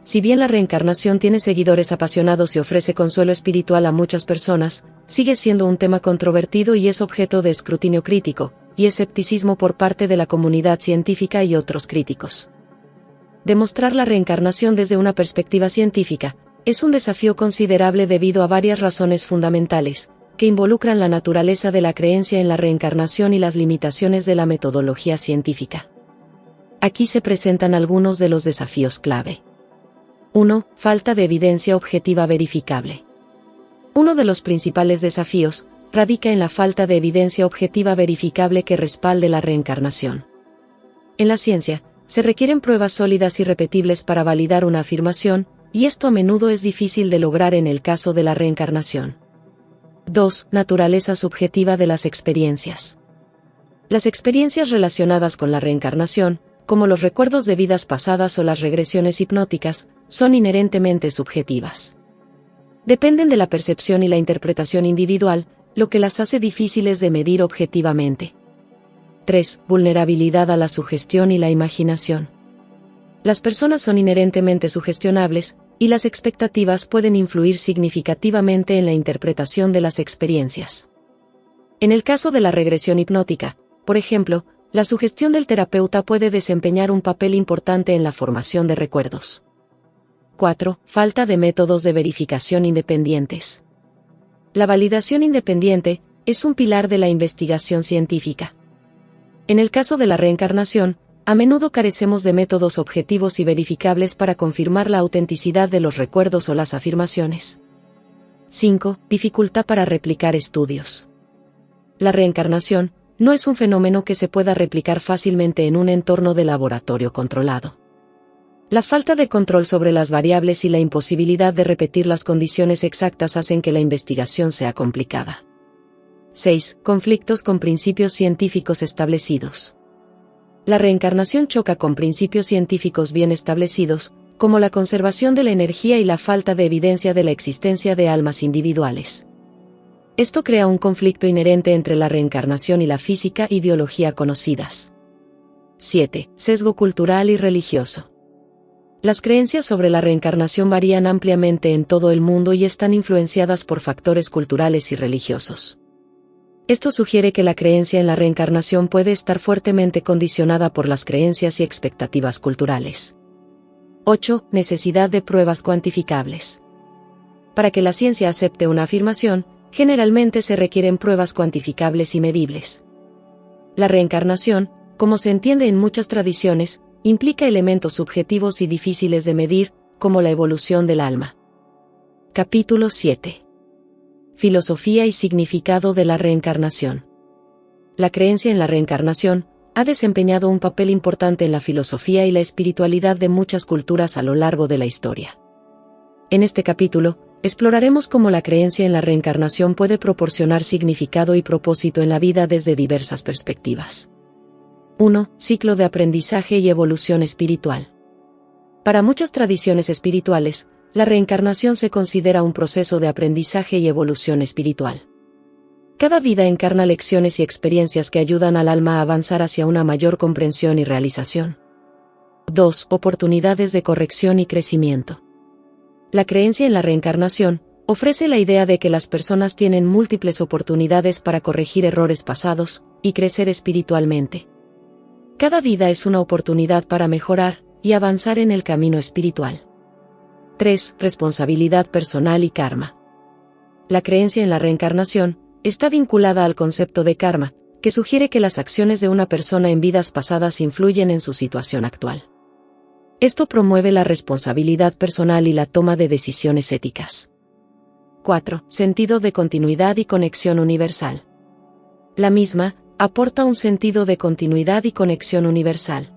Si bien la reencarnación tiene seguidores apasionados y ofrece consuelo espiritual a muchas personas, sigue siendo un tema controvertido y es objeto de escrutinio crítico y escepticismo por parte de la comunidad científica y otros críticos. Demostrar la reencarnación desde una perspectiva científica es un desafío considerable debido a varias razones fundamentales, que involucran la naturaleza de la creencia en la reencarnación y las limitaciones de la metodología científica. Aquí se presentan algunos de los desafíos clave. 1. Falta de evidencia objetiva verificable. Uno de los principales desafíos radica en la falta de evidencia objetiva verificable que respalde la reencarnación. En la ciencia, se requieren pruebas sólidas y repetibles para validar una afirmación, y esto a menudo es difícil de lograr en el caso de la reencarnación. 2. Naturaleza subjetiva de las experiencias. Las experiencias relacionadas con la reencarnación, como los recuerdos de vidas pasadas o las regresiones hipnóticas, son inherentemente subjetivas. Dependen de la percepción y la interpretación individual, lo que las hace difíciles de medir objetivamente. 3. Vulnerabilidad a la sugestión y la imaginación. Las personas son inherentemente sugestionables, y las expectativas pueden influir significativamente en la interpretación de las experiencias. En el caso de la regresión hipnótica, por ejemplo, la sugestión del terapeuta puede desempeñar un papel importante en la formación de recuerdos. 4. Falta de métodos de verificación independientes. La validación independiente es un pilar de la investigación científica. En el caso de la reencarnación, a menudo carecemos de métodos objetivos y verificables para confirmar la autenticidad de los recuerdos o las afirmaciones. 5. Dificultad para replicar estudios. La reencarnación no es un fenómeno que se pueda replicar fácilmente en un entorno de laboratorio controlado. La falta de control sobre las variables y la imposibilidad de repetir las condiciones exactas hacen que la investigación sea complicada. 6. Conflictos con principios científicos establecidos. La reencarnación choca con principios científicos bien establecidos, como la conservación de la energía y la falta de evidencia de la existencia de almas individuales. Esto crea un conflicto inherente entre la reencarnación y la física y biología conocidas. 7. Sesgo cultural y religioso. Las creencias sobre la reencarnación varían ampliamente en todo el mundo y están influenciadas por factores culturales y religiosos. Esto sugiere que la creencia en la reencarnación puede estar fuertemente condicionada por las creencias y expectativas culturales. 8. Necesidad de pruebas cuantificables. Para que la ciencia acepte una afirmación, generalmente se requieren pruebas cuantificables y medibles. La reencarnación, como se entiende en muchas tradiciones, implica elementos subjetivos y difíciles de medir, como la evolución del alma. Capítulo 7. Filosofía y significado de la reencarnación. La creencia en la reencarnación ha desempeñado un papel importante en la filosofía y la espiritualidad de muchas culturas a lo largo de la historia. En este capítulo, exploraremos cómo la creencia en la reencarnación puede proporcionar significado y propósito en la vida desde diversas perspectivas. 1. Ciclo de aprendizaje y evolución espiritual. Para muchas tradiciones espirituales, la reencarnación se considera un proceso de aprendizaje y evolución espiritual. Cada vida encarna lecciones y experiencias que ayudan al alma a avanzar hacia una mayor comprensión y realización. 2. Oportunidades de corrección y crecimiento. La creencia en la reencarnación ofrece la idea de que las personas tienen múltiples oportunidades para corregir errores pasados y crecer espiritualmente. Cada vida es una oportunidad para mejorar y avanzar en el camino espiritual. 3. Responsabilidad personal y karma. La creencia en la reencarnación está vinculada al concepto de karma, que sugiere que las acciones de una persona en vidas pasadas influyen en su situación actual. Esto promueve la responsabilidad personal y la toma de decisiones éticas. 4. Sentido de continuidad y conexión universal. La misma aporta un sentido de continuidad y conexión universal.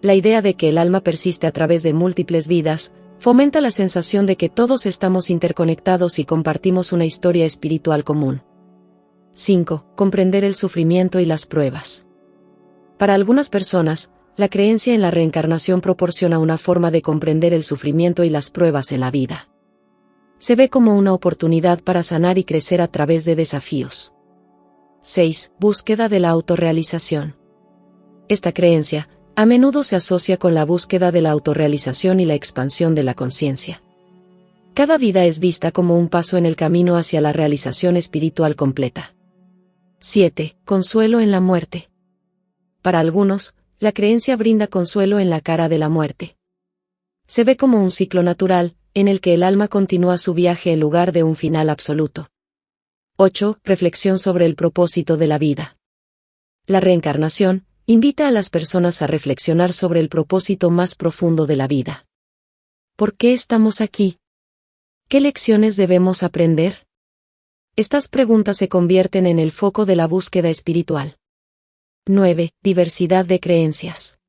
La idea de que el alma persiste a través de múltiples vidas, fomenta la sensación de que todos estamos interconectados y compartimos una historia espiritual común. 5. Comprender el sufrimiento y las pruebas. Para algunas personas, la creencia en la reencarnación proporciona una forma de comprender el sufrimiento y las pruebas en la vida. Se ve como una oportunidad para sanar y crecer a través de desafíos. 6. Búsqueda de la autorrealización. Esta creencia, a menudo se asocia con la búsqueda de la autorrealización y la expansión de la conciencia. Cada vida es vista como un paso en el camino hacia la realización espiritual completa. 7. Consuelo en la muerte. Para algunos, la creencia brinda consuelo en la cara de la muerte. Se ve como un ciclo natural, en el que el alma continúa su viaje en lugar de un final absoluto. 8. Reflexión sobre el propósito de la vida. La reencarnación invita a las personas a reflexionar sobre el propósito más profundo de la vida. ¿Por qué estamos aquí? ¿Qué lecciones debemos aprender? Estas preguntas se convierten en el foco de la búsqueda espiritual. 9. Diversidad de creencias.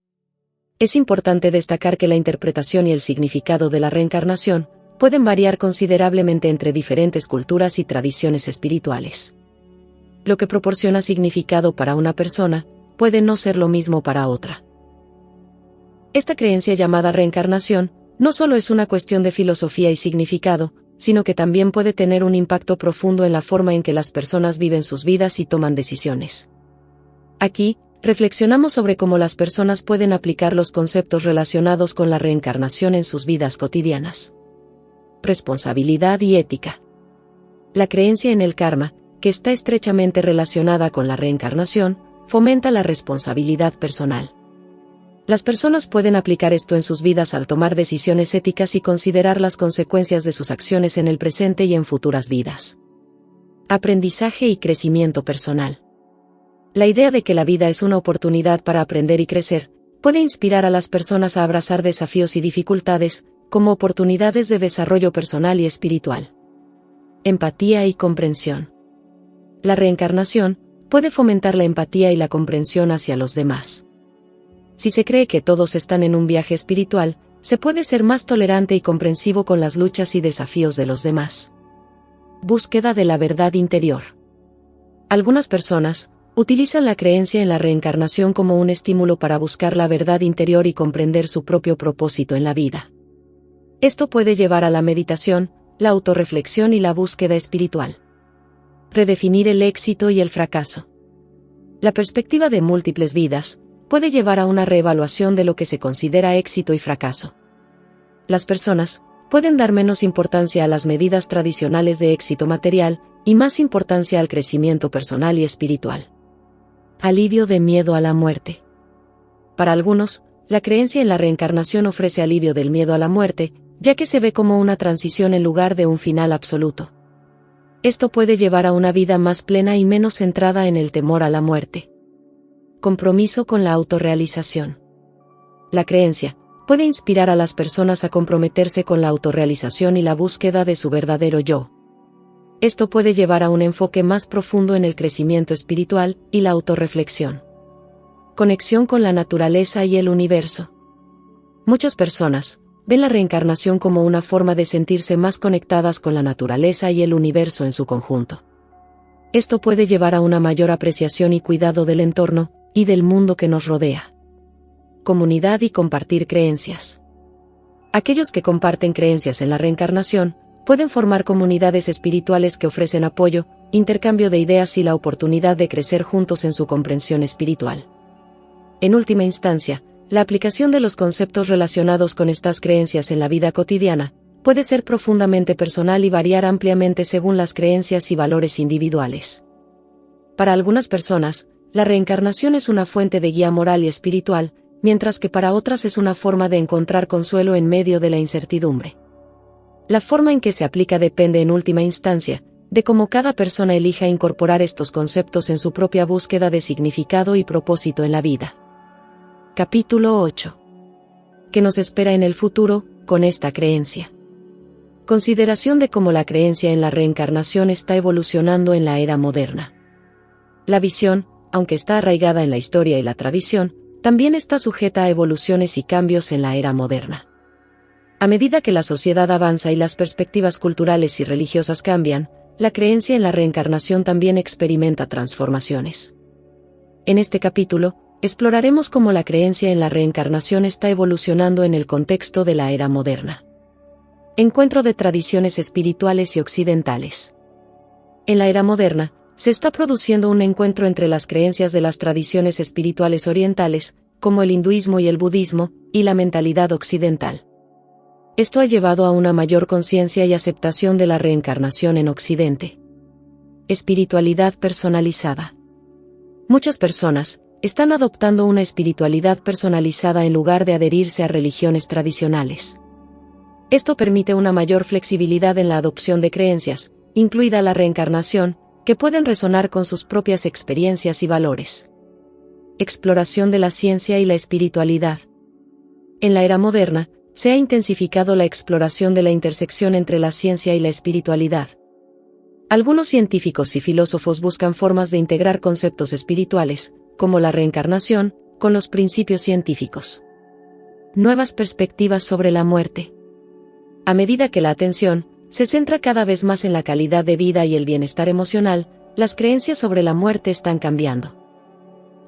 Es importante destacar que la interpretación y el significado de la reencarnación pueden variar considerablemente entre diferentes culturas y tradiciones espirituales. Lo que proporciona significado para una persona puede no ser lo mismo para otra. Esta creencia llamada reencarnación no solo es una cuestión de filosofía y significado, sino que también puede tener un impacto profundo en la forma en que las personas viven sus vidas y toman decisiones. Aquí, reflexionamos sobre cómo las personas pueden aplicar los conceptos relacionados con la reencarnación en sus vidas cotidianas. Responsabilidad y ética. La creencia en el karma, que está estrechamente relacionada con la reencarnación, fomenta la responsabilidad personal. Las personas pueden aplicar esto en sus vidas al tomar decisiones éticas y considerar las consecuencias de sus acciones en el presente y en futuras vidas. Aprendizaje y crecimiento personal. La idea de que la vida es una oportunidad para aprender y crecer, puede inspirar a las personas a abrazar desafíos y dificultades, como oportunidades de desarrollo personal y espiritual. Empatía y comprensión. La reencarnación puede fomentar la empatía y la comprensión hacia los demás. Si se cree que todos están en un viaje espiritual, se puede ser más tolerante y comprensivo con las luchas y desafíos de los demás. Búsqueda de la verdad interior. Algunas personas utilizan la creencia en la reencarnación como un estímulo para buscar la verdad interior y comprender su propio propósito en la vida. Esto puede llevar a la meditación, la autorreflexión y la búsqueda espiritual. Redefinir el éxito y el fracaso. La perspectiva de múltiples vidas puede llevar a una reevaluación de lo que se considera éxito y fracaso. Las personas pueden dar menos importancia a las medidas tradicionales de éxito material y más importancia al crecimiento personal y espiritual. Alivio de miedo a la muerte. Para algunos, la creencia en la reencarnación ofrece alivio del miedo a la muerte, ya que se ve como una transición en lugar de un final absoluto. Esto puede llevar a una vida más plena y menos centrada en el temor a la muerte. Compromiso con la autorrealización. La creencia puede inspirar a las personas a comprometerse con la autorrealización y la búsqueda de su verdadero yo. Esto puede llevar a un enfoque más profundo en el crecimiento espiritual y la autorreflexión. Conexión con la naturaleza y el universo. Muchas personas ven la reencarnación como una forma de sentirse más conectadas con la naturaleza y el universo en su conjunto. Esto puede llevar a una mayor apreciación y cuidado del entorno y del mundo que nos rodea. Comunidad y compartir creencias. Aquellos que comparten creencias en la reencarnación pueden formar comunidades espirituales que ofrecen apoyo, intercambio de ideas y la oportunidad de crecer juntos en su comprensión espiritual. En última instancia, la aplicación de los conceptos relacionados con estas creencias en la vida cotidiana puede ser profundamente personal y variar ampliamente según las creencias y valores individuales. Para algunas personas, la reencarnación es una fuente de guía moral y espiritual, mientras que para otras es una forma de encontrar consuelo en medio de la incertidumbre. La forma en que se aplica depende en última instancia de cómo cada persona elija incorporar estos conceptos en su propia búsqueda de significado y propósito en la vida. Capítulo 8. ¿Qué nos espera en el futuro con esta creencia? Consideración de cómo la creencia en la reencarnación está evolucionando en la era moderna. La visión, aunque está arraigada en la historia y la tradición, también está sujeta a evoluciones y cambios en la era moderna. A medida que la sociedad avanza y las perspectivas culturales y religiosas cambian, la creencia en la reencarnación también experimenta transformaciones. En este capítulo, exploraremos cómo la creencia en la reencarnación está evolucionando en el contexto de la era moderna. Encuentro de tradiciones espirituales y occidentales. En la era moderna, se está produciendo un encuentro entre las creencias de las tradiciones espirituales orientales, como el hinduismo y el budismo, y la mentalidad occidental. Esto ha llevado a una mayor conciencia y aceptación de la reencarnación en Occidente. Espiritualidad personalizada. Muchas personas están adoptando una espiritualidad personalizada en lugar de adherirse a religiones tradicionales. Esto permite una mayor flexibilidad en la adopción de creencias, incluida la reencarnación, que pueden resonar con sus propias experiencias y valores. Exploración de la ciencia y la espiritualidad. En la era moderna, se ha intensificado la exploración de la intersección entre la ciencia y la espiritualidad. Algunos científicos y filósofos buscan formas de integrar conceptos espirituales, como la reencarnación, con los principios científicos. Nuevas perspectivas sobre la muerte. A medida que la atención se centra cada vez más en la calidad de vida y el bienestar emocional, las creencias sobre la muerte están cambiando.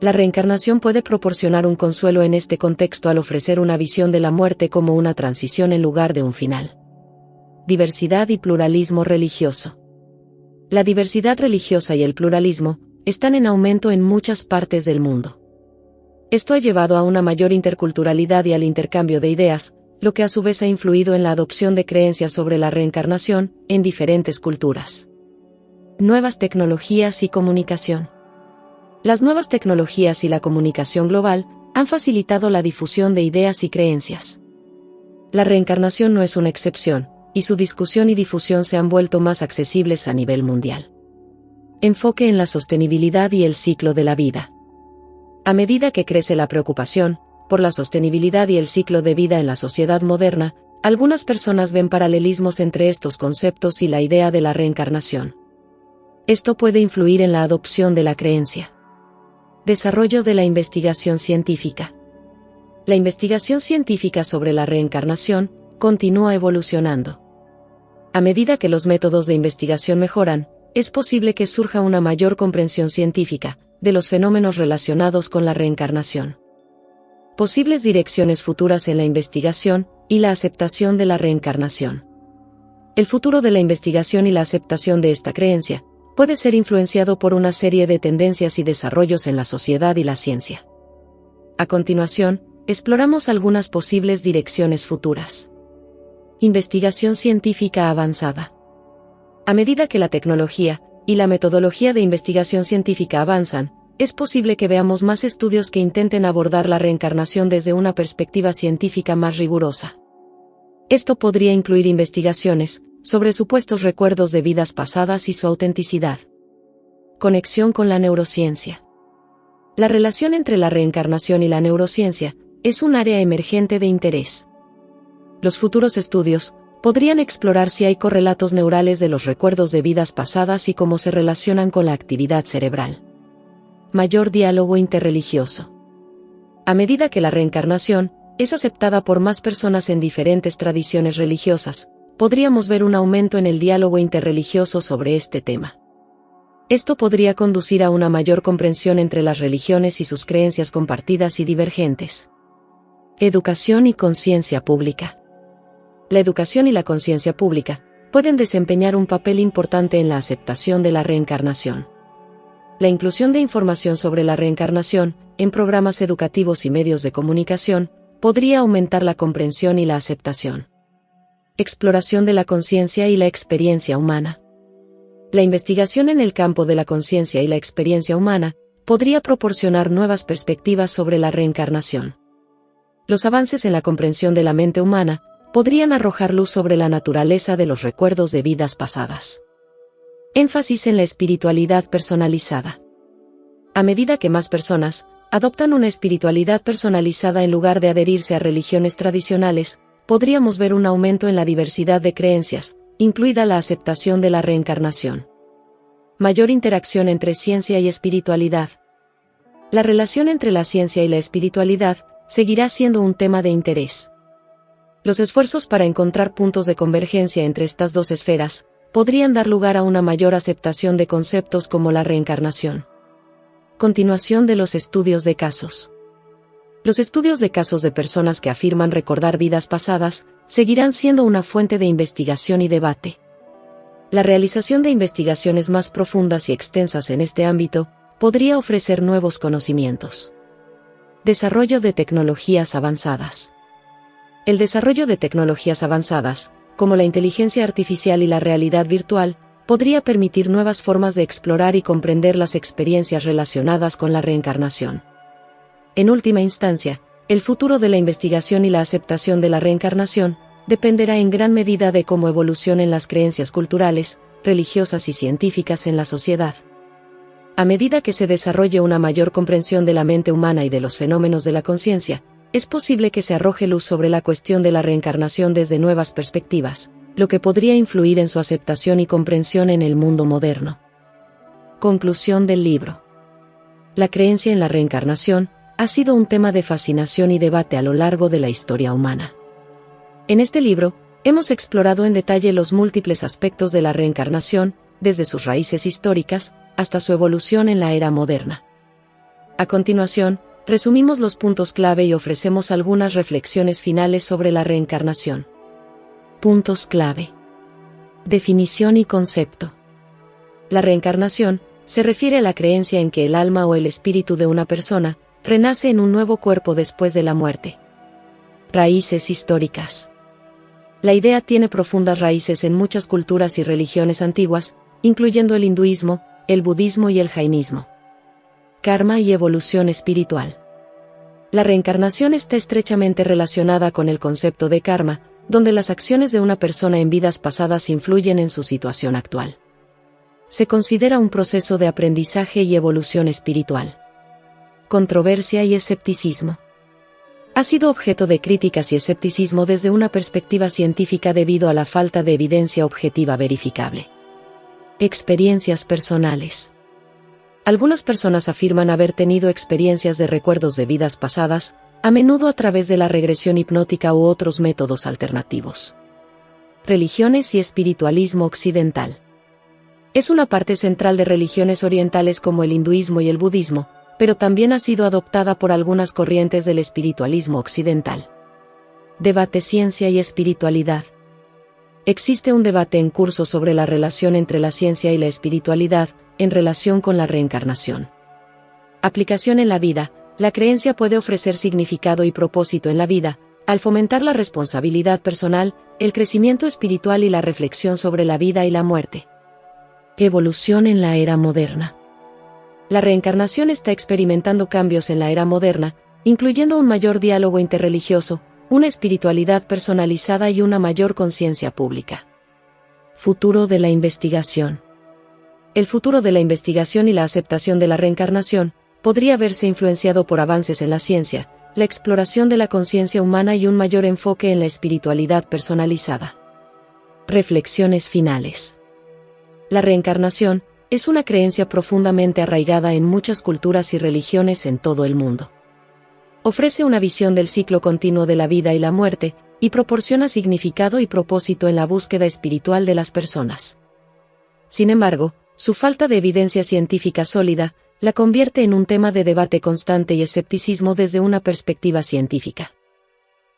La reencarnación puede proporcionar un consuelo en este contexto al ofrecer una visión de la muerte como una transición en lugar de un final. Diversidad y pluralismo religioso. La diversidad religiosa y el pluralismo están en aumento en muchas partes del mundo. Esto ha llevado a una mayor interculturalidad y al intercambio de ideas, lo que a su vez ha influido en la adopción de creencias sobre la reencarnación en diferentes culturas. Nuevas tecnologías y comunicación. Las nuevas tecnologías y la comunicación global han facilitado la difusión de ideas y creencias. La reencarnación no es una excepción, y su discusión y difusión se han vuelto más accesibles a nivel mundial. Enfoque en la sostenibilidad y el ciclo de la vida. A medida que crece la preocupación por la sostenibilidad y el ciclo de vida en la sociedad moderna, algunas personas ven paralelismos entre estos conceptos y la idea de la reencarnación. Esto puede influir en la adopción de la creencia. Desarrollo de la investigación científica. La investigación científica sobre la reencarnación continúa evolucionando. A medida que los métodos de investigación mejoran, es posible que surja una mayor comprensión científica de los fenómenos relacionados con la reencarnación. Posibles direcciones futuras en la investigación y la aceptación de la reencarnación. El futuro de la investigación y la aceptación de esta creencia puede ser influenciado por una serie de tendencias y desarrollos en la sociedad y la ciencia. A continuación, exploramos algunas posibles direcciones futuras. Investigación científica avanzada. A medida que la tecnología y la metodología de investigación científica avanzan, es posible que veamos más estudios que intenten abordar la reencarnación desde una perspectiva científica más rigurosa. Esto podría incluir investigaciones sobre supuestos recuerdos de vidas pasadas y su autenticidad. Conexión con la neurociencia. La relación entre la reencarnación y la neurociencia es un área emergente de interés. Los futuros estudios podrían explorar si hay correlatos neurales de los recuerdos de vidas pasadas y cómo se relacionan con la actividad cerebral. Mayor diálogo interreligioso. A medida que la reencarnación es aceptada por más personas en diferentes tradiciones religiosas, podríamos ver un aumento en el diálogo interreligioso sobre este tema. Esto podría conducir a una mayor comprensión entre las religiones y sus creencias compartidas y divergentes. Educación y conciencia pública. La educación y la conciencia pública pueden desempeñar un papel importante en la aceptación de la reencarnación. La inclusión de información sobre la reencarnación en programas educativos y medios de comunicación podría aumentar la comprensión y la aceptación. Exploración de la conciencia y la experiencia humana. La investigación en el campo de la conciencia y la experiencia humana podría proporcionar nuevas perspectivas sobre la reencarnación. Los avances en la comprensión de la mente humana podrían arrojar luz sobre la naturaleza de los recuerdos de vidas pasadas. Énfasis en la espiritualidad personalizada. A medida que más personas adoptan una espiritualidad personalizada en lugar de adherirse a religiones tradicionales, podríamos ver un aumento en la diversidad de creencias, incluida la aceptación de la reencarnación. Mayor interacción entre ciencia y espiritualidad. La relación entre la ciencia y la espiritualidad seguirá siendo un tema de interés. Los esfuerzos para encontrar puntos de convergencia entre estas dos esferas podrían dar lugar a una mayor aceptación de conceptos como la reencarnación. Continuación de los estudios de casos. Los estudios de casos de personas que afirman recordar vidas pasadas seguirán siendo una fuente de investigación y debate. La realización de investigaciones más profundas y extensas en este ámbito podría ofrecer nuevos conocimientos. Desarrollo de tecnologías avanzadas. El desarrollo de tecnologías avanzadas, como la inteligencia artificial y la realidad virtual, podría permitir nuevas formas de explorar y comprender las experiencias relacionadas con la reencarnación. En última instancia, el futuro de la investigación y la aceptación de la reencarnación dependerá en gran medida de cómo evolucionen las creencias culturales, religiosas y científicas en la sociedad. A medida que se desarrolle una mayor comprensión de la mente humana y de los fenómenos de la conciencia, es posible que se arroje luz sobre la cuestión de la reencarnación desde nuevas perspectivas, lo que podría influir en su aceptación y comprensión en el mundo moderno. Conclusión del libro. La creencia en la reencarnación ha sido un tema de fascinación y debate a lo largo de la historia humana. En este libro, hemos explorado en detalle los múltiples aspectos de la reencarnación, desde sus raíces históricas hasta su evolución en la era moderna. A continuación, resumimos los puntos clave y ofrecemos algunas reflexiones finales sobre la reencarnación. Puntos clave. Definición y concepto. La reencarnación se refiere a la creencia en que el alma o el espíritu de una persona renace en un nuevo cuerpo después de la muerte. Raíces históricas. La idea tiene profundas raíces en muchas culturas y religiones antiguas, incluyendo el hinduismo, el budismo y el jainismo. Karma y evolución espiritual. La reencarnación está estrechamente relacionada con el concepto de karma, donde las acciones de una persona en vidas pasadas influyen en su situación actual. Se considera un proceso de aprendizaje y evolución espiritual. Controversia y escepticismo. Ha sido objeto de críticas y escepticismo desde una perspectiva científica debido a la falta de evidencia objetiva verificable. Experiencias personales. Algunas personas afirman haber tenido experiencias de recuerdos de vidas pasadas, a menudo a través de la regresión hipnótica u otros métodos alternativos. Religiones y espiritualismo occidental. Es una parte central de religiones orientales como el hinduismo y el budismo, pero también ha sido adoptada por algunas corrientes del espiritualismo occidental. Debate ciencia y espiritualidad. Existe un debate en curso sobre la relación entre la ciencia y la espiritualidad, en relación con la reencarnación. Aplicación en la vida. La creencia puede ofrecer significado y propósito en la vida, al fomentar la responsabilidad personal, el crecimiento espiritual y la reflexión sobre la vida y la muerte. Evolución en la era moderna. La reencarnación está experimentando cambios en la era moderna, incluyendo un mayor diálogo interreligioso, una espiritualidad personalizada y una mayor conciencia pública. Futuro de la investigación. El futuro de la investigación y la aceptación de la reencarnación podría verse influenciado por avances en la ciencia, la exploración de la conciencia humana y un mayor enfoque en la espiritualidad personalizada. Reflexiones finales. La reencarnación es una creencia profundamente arraigada en muchas culturas y religiones en todo el mundo. Ofrece una visión del ciclo continuo de la vida y la muerte, y proporciona significado y propósito en la búsqueda espiritual de las personas. Sin embargo, su falta de evidencia científica sólida la convierte en un tema de debate constante y escepticismo desde una perspectiva científica.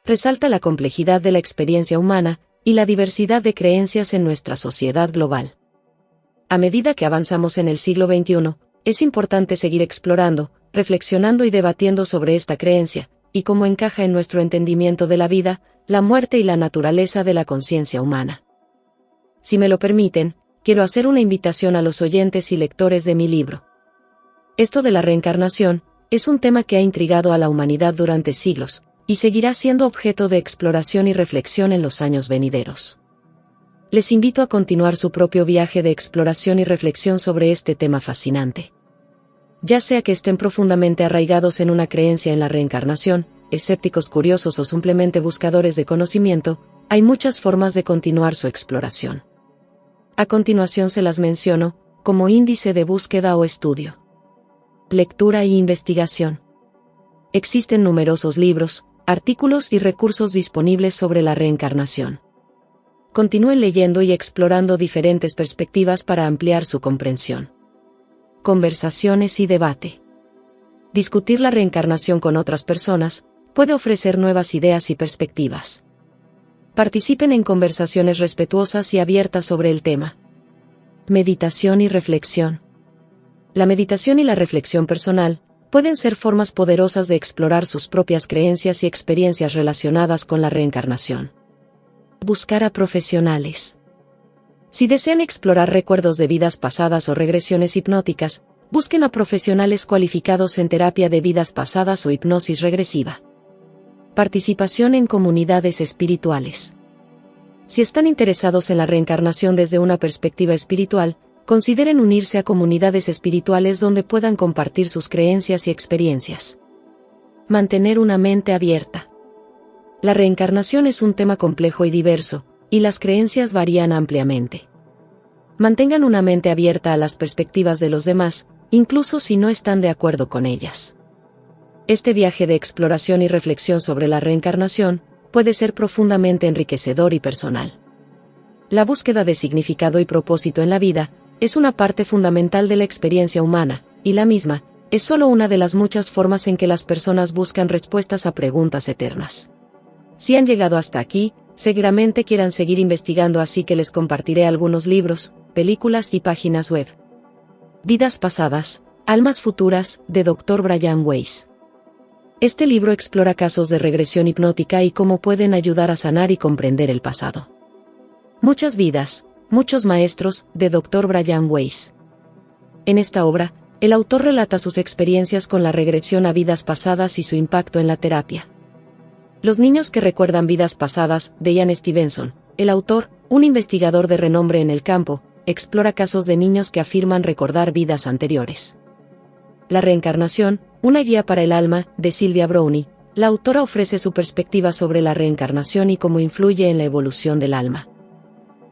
Resalta la complejidad de la experiencia humana y la diversidad de creencias en nuestra sociedad global. A medida que avanzamos en el siglo XXI, es importante seguir explorando, reflexionando y debatiendo sobre esta creencia, y cómo encaja en nuestro entendimiento de la vida, la muerte y la naturaleza de la conciencia humana. Si me lo permiten, quiero hacer una invitación a los oyentes y lectores de mi libro. Esto de la reencarnación es un tema que ha intrigado a la humanidad durante siglos, y seguirá siendo objeto de exploración y reflexión en los años venideros. Les invito a continuar su propio viaje de exploración y reflexión sobre este tema fascinante. Ya sea que estén profundamente arraigados en una creencia en la reencarnación, escépticos curiosos o simplemente buscadores de conocimiento, hay muchas formas de continuar su exploración. A continuación se las menciono, como índice de búsqueda o estudio. Lectura y investigación. Existen numerosos libros, artículos y recursos disponibles sobre la reencarnación. Continúen leyendo y explorando diferentes perspectivas para ampliar su comprensión. Conversaciones y debate. Discutir la reencarnación con otras personas puede ofrecer nuevas ideas y perspectivas. Participen en conversaciones respetuosas y abiertas sobre el tema. Meditación y reflexión. La meditación y la reflexión personal pueden ser formas poderosas de explorar sus propias creencias y experiencias relacionadas con la reencarnación. Buscar a profesionales. Si desean explorar recuerdos de vidas pasadas o regresiones hipnóticas, busquen a profesionales cualificados en terapia de vidas pasadas o hipnosis regresiva. Participación en comunidades espirituales. Si están interesados en la reencarnación desde una perspectiva espiritual, consideren unirse a comunidades espirituales donde puedan compartir sus creencias y experiencias. Mantener una mente abierta. La reencarnación es un tema complejo y diverso, y las creencias varían ampliamente. Mantengan una mente abierta a las perspectivas de los demás, incluso si no están de acuerdo con ellas. Este viaje de exploración y reflexión sobre la reencarnación puede ser profundamente enriquecedor y personal. La búsqueda de significado y propósito en la vida es una parte fundamental de la experiencia humana, y la misma es solo una de las muchas formas en que las personas buscan respuestas a preguntas eternas. Si han llegado hasta aquí, seguramente quieran seguir investigando, así que les compartiré algunos libros, películas y páginas web. Vidas pasadas, almas futuras, de Dr. Brian Weiss. Este libro explora casos de regresión hipnótica y cómo pueden ayudar a sanar y comprender el pasado. Muchas vidas, muchos maestros, de Dr. Brian Weiss. En esta obra, el autor relata sus experiencias con la regresión a vidas pasadas y su impacto en la terapia. Los niños que recuerdan vidas pasadas, de Ian Stevenson. El autor, un investigador de renombre en el campo, explora casos de niños que afirman recordar vidas anteriores. La reencarnación, una guía para el alma, de Sylvia Brownie. La autora ofrece su perspectiva sobre la reencarnación y cómo influye en la evolución del alma.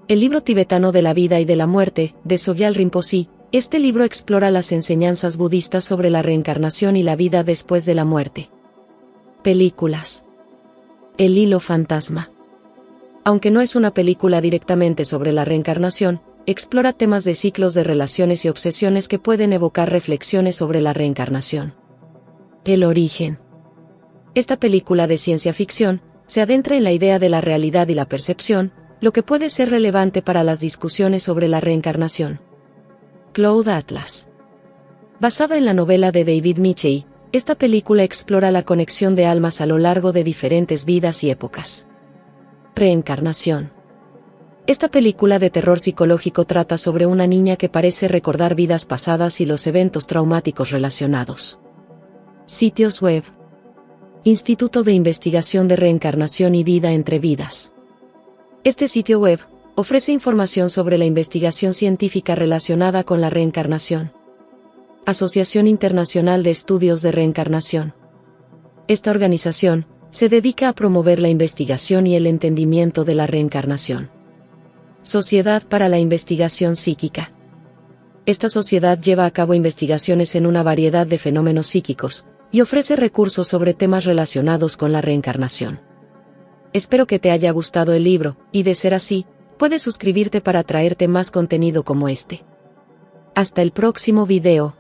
El libro tibetano de la vida y de la muerte, de Sogyal Rinpoche. Este libro explora las enseñanzas budistas sobre la reencarnación y la vida después de la muerte. Películas. El hilo fantasma. Aunque no es una película directamente sobre la reencarnación, explora temas de ciclos de relaciones y obsesiones que pueden evocar reflexiones sobre la reencarnación. El origen. Esta película de ciencia ficción se adentra en la idea de la realidad y la percepción, lo que puede ser relevante para las discusiones sobre la reencarnación. Cloud Atlas. Basada en la novela de David Mitchell, esta película explora la conexión de almas a lo largo de diferentes vidas y épocas. Reencarnación. Esta película de terror psicológico trata sobre una niña que parece recordar vidas pasadas y los eventos traumáticos relacionados. Sitios web. Instituto de Investigación de Reencarnación y Vida entre Vidas. Este sitio web ofrece información sobre la investigación científica relacionada con la reencarnación. Asociación Internacional de Estudios de Reencarnación. Esta organización se dedica a promover la investigación y el entendimiento de la reencarnación. Sociedad para la Investigación Psíquica. Esta sociedad lleva a cabo investigaciones en una variedad de fenómenos psíquicos y ofrece recursos sobre temas relacionados con la reencarnación. Espero que te haya gustado el libro, y de ser así, puedes suscribirte para traerte más contenido como este. Hasta el próximo video.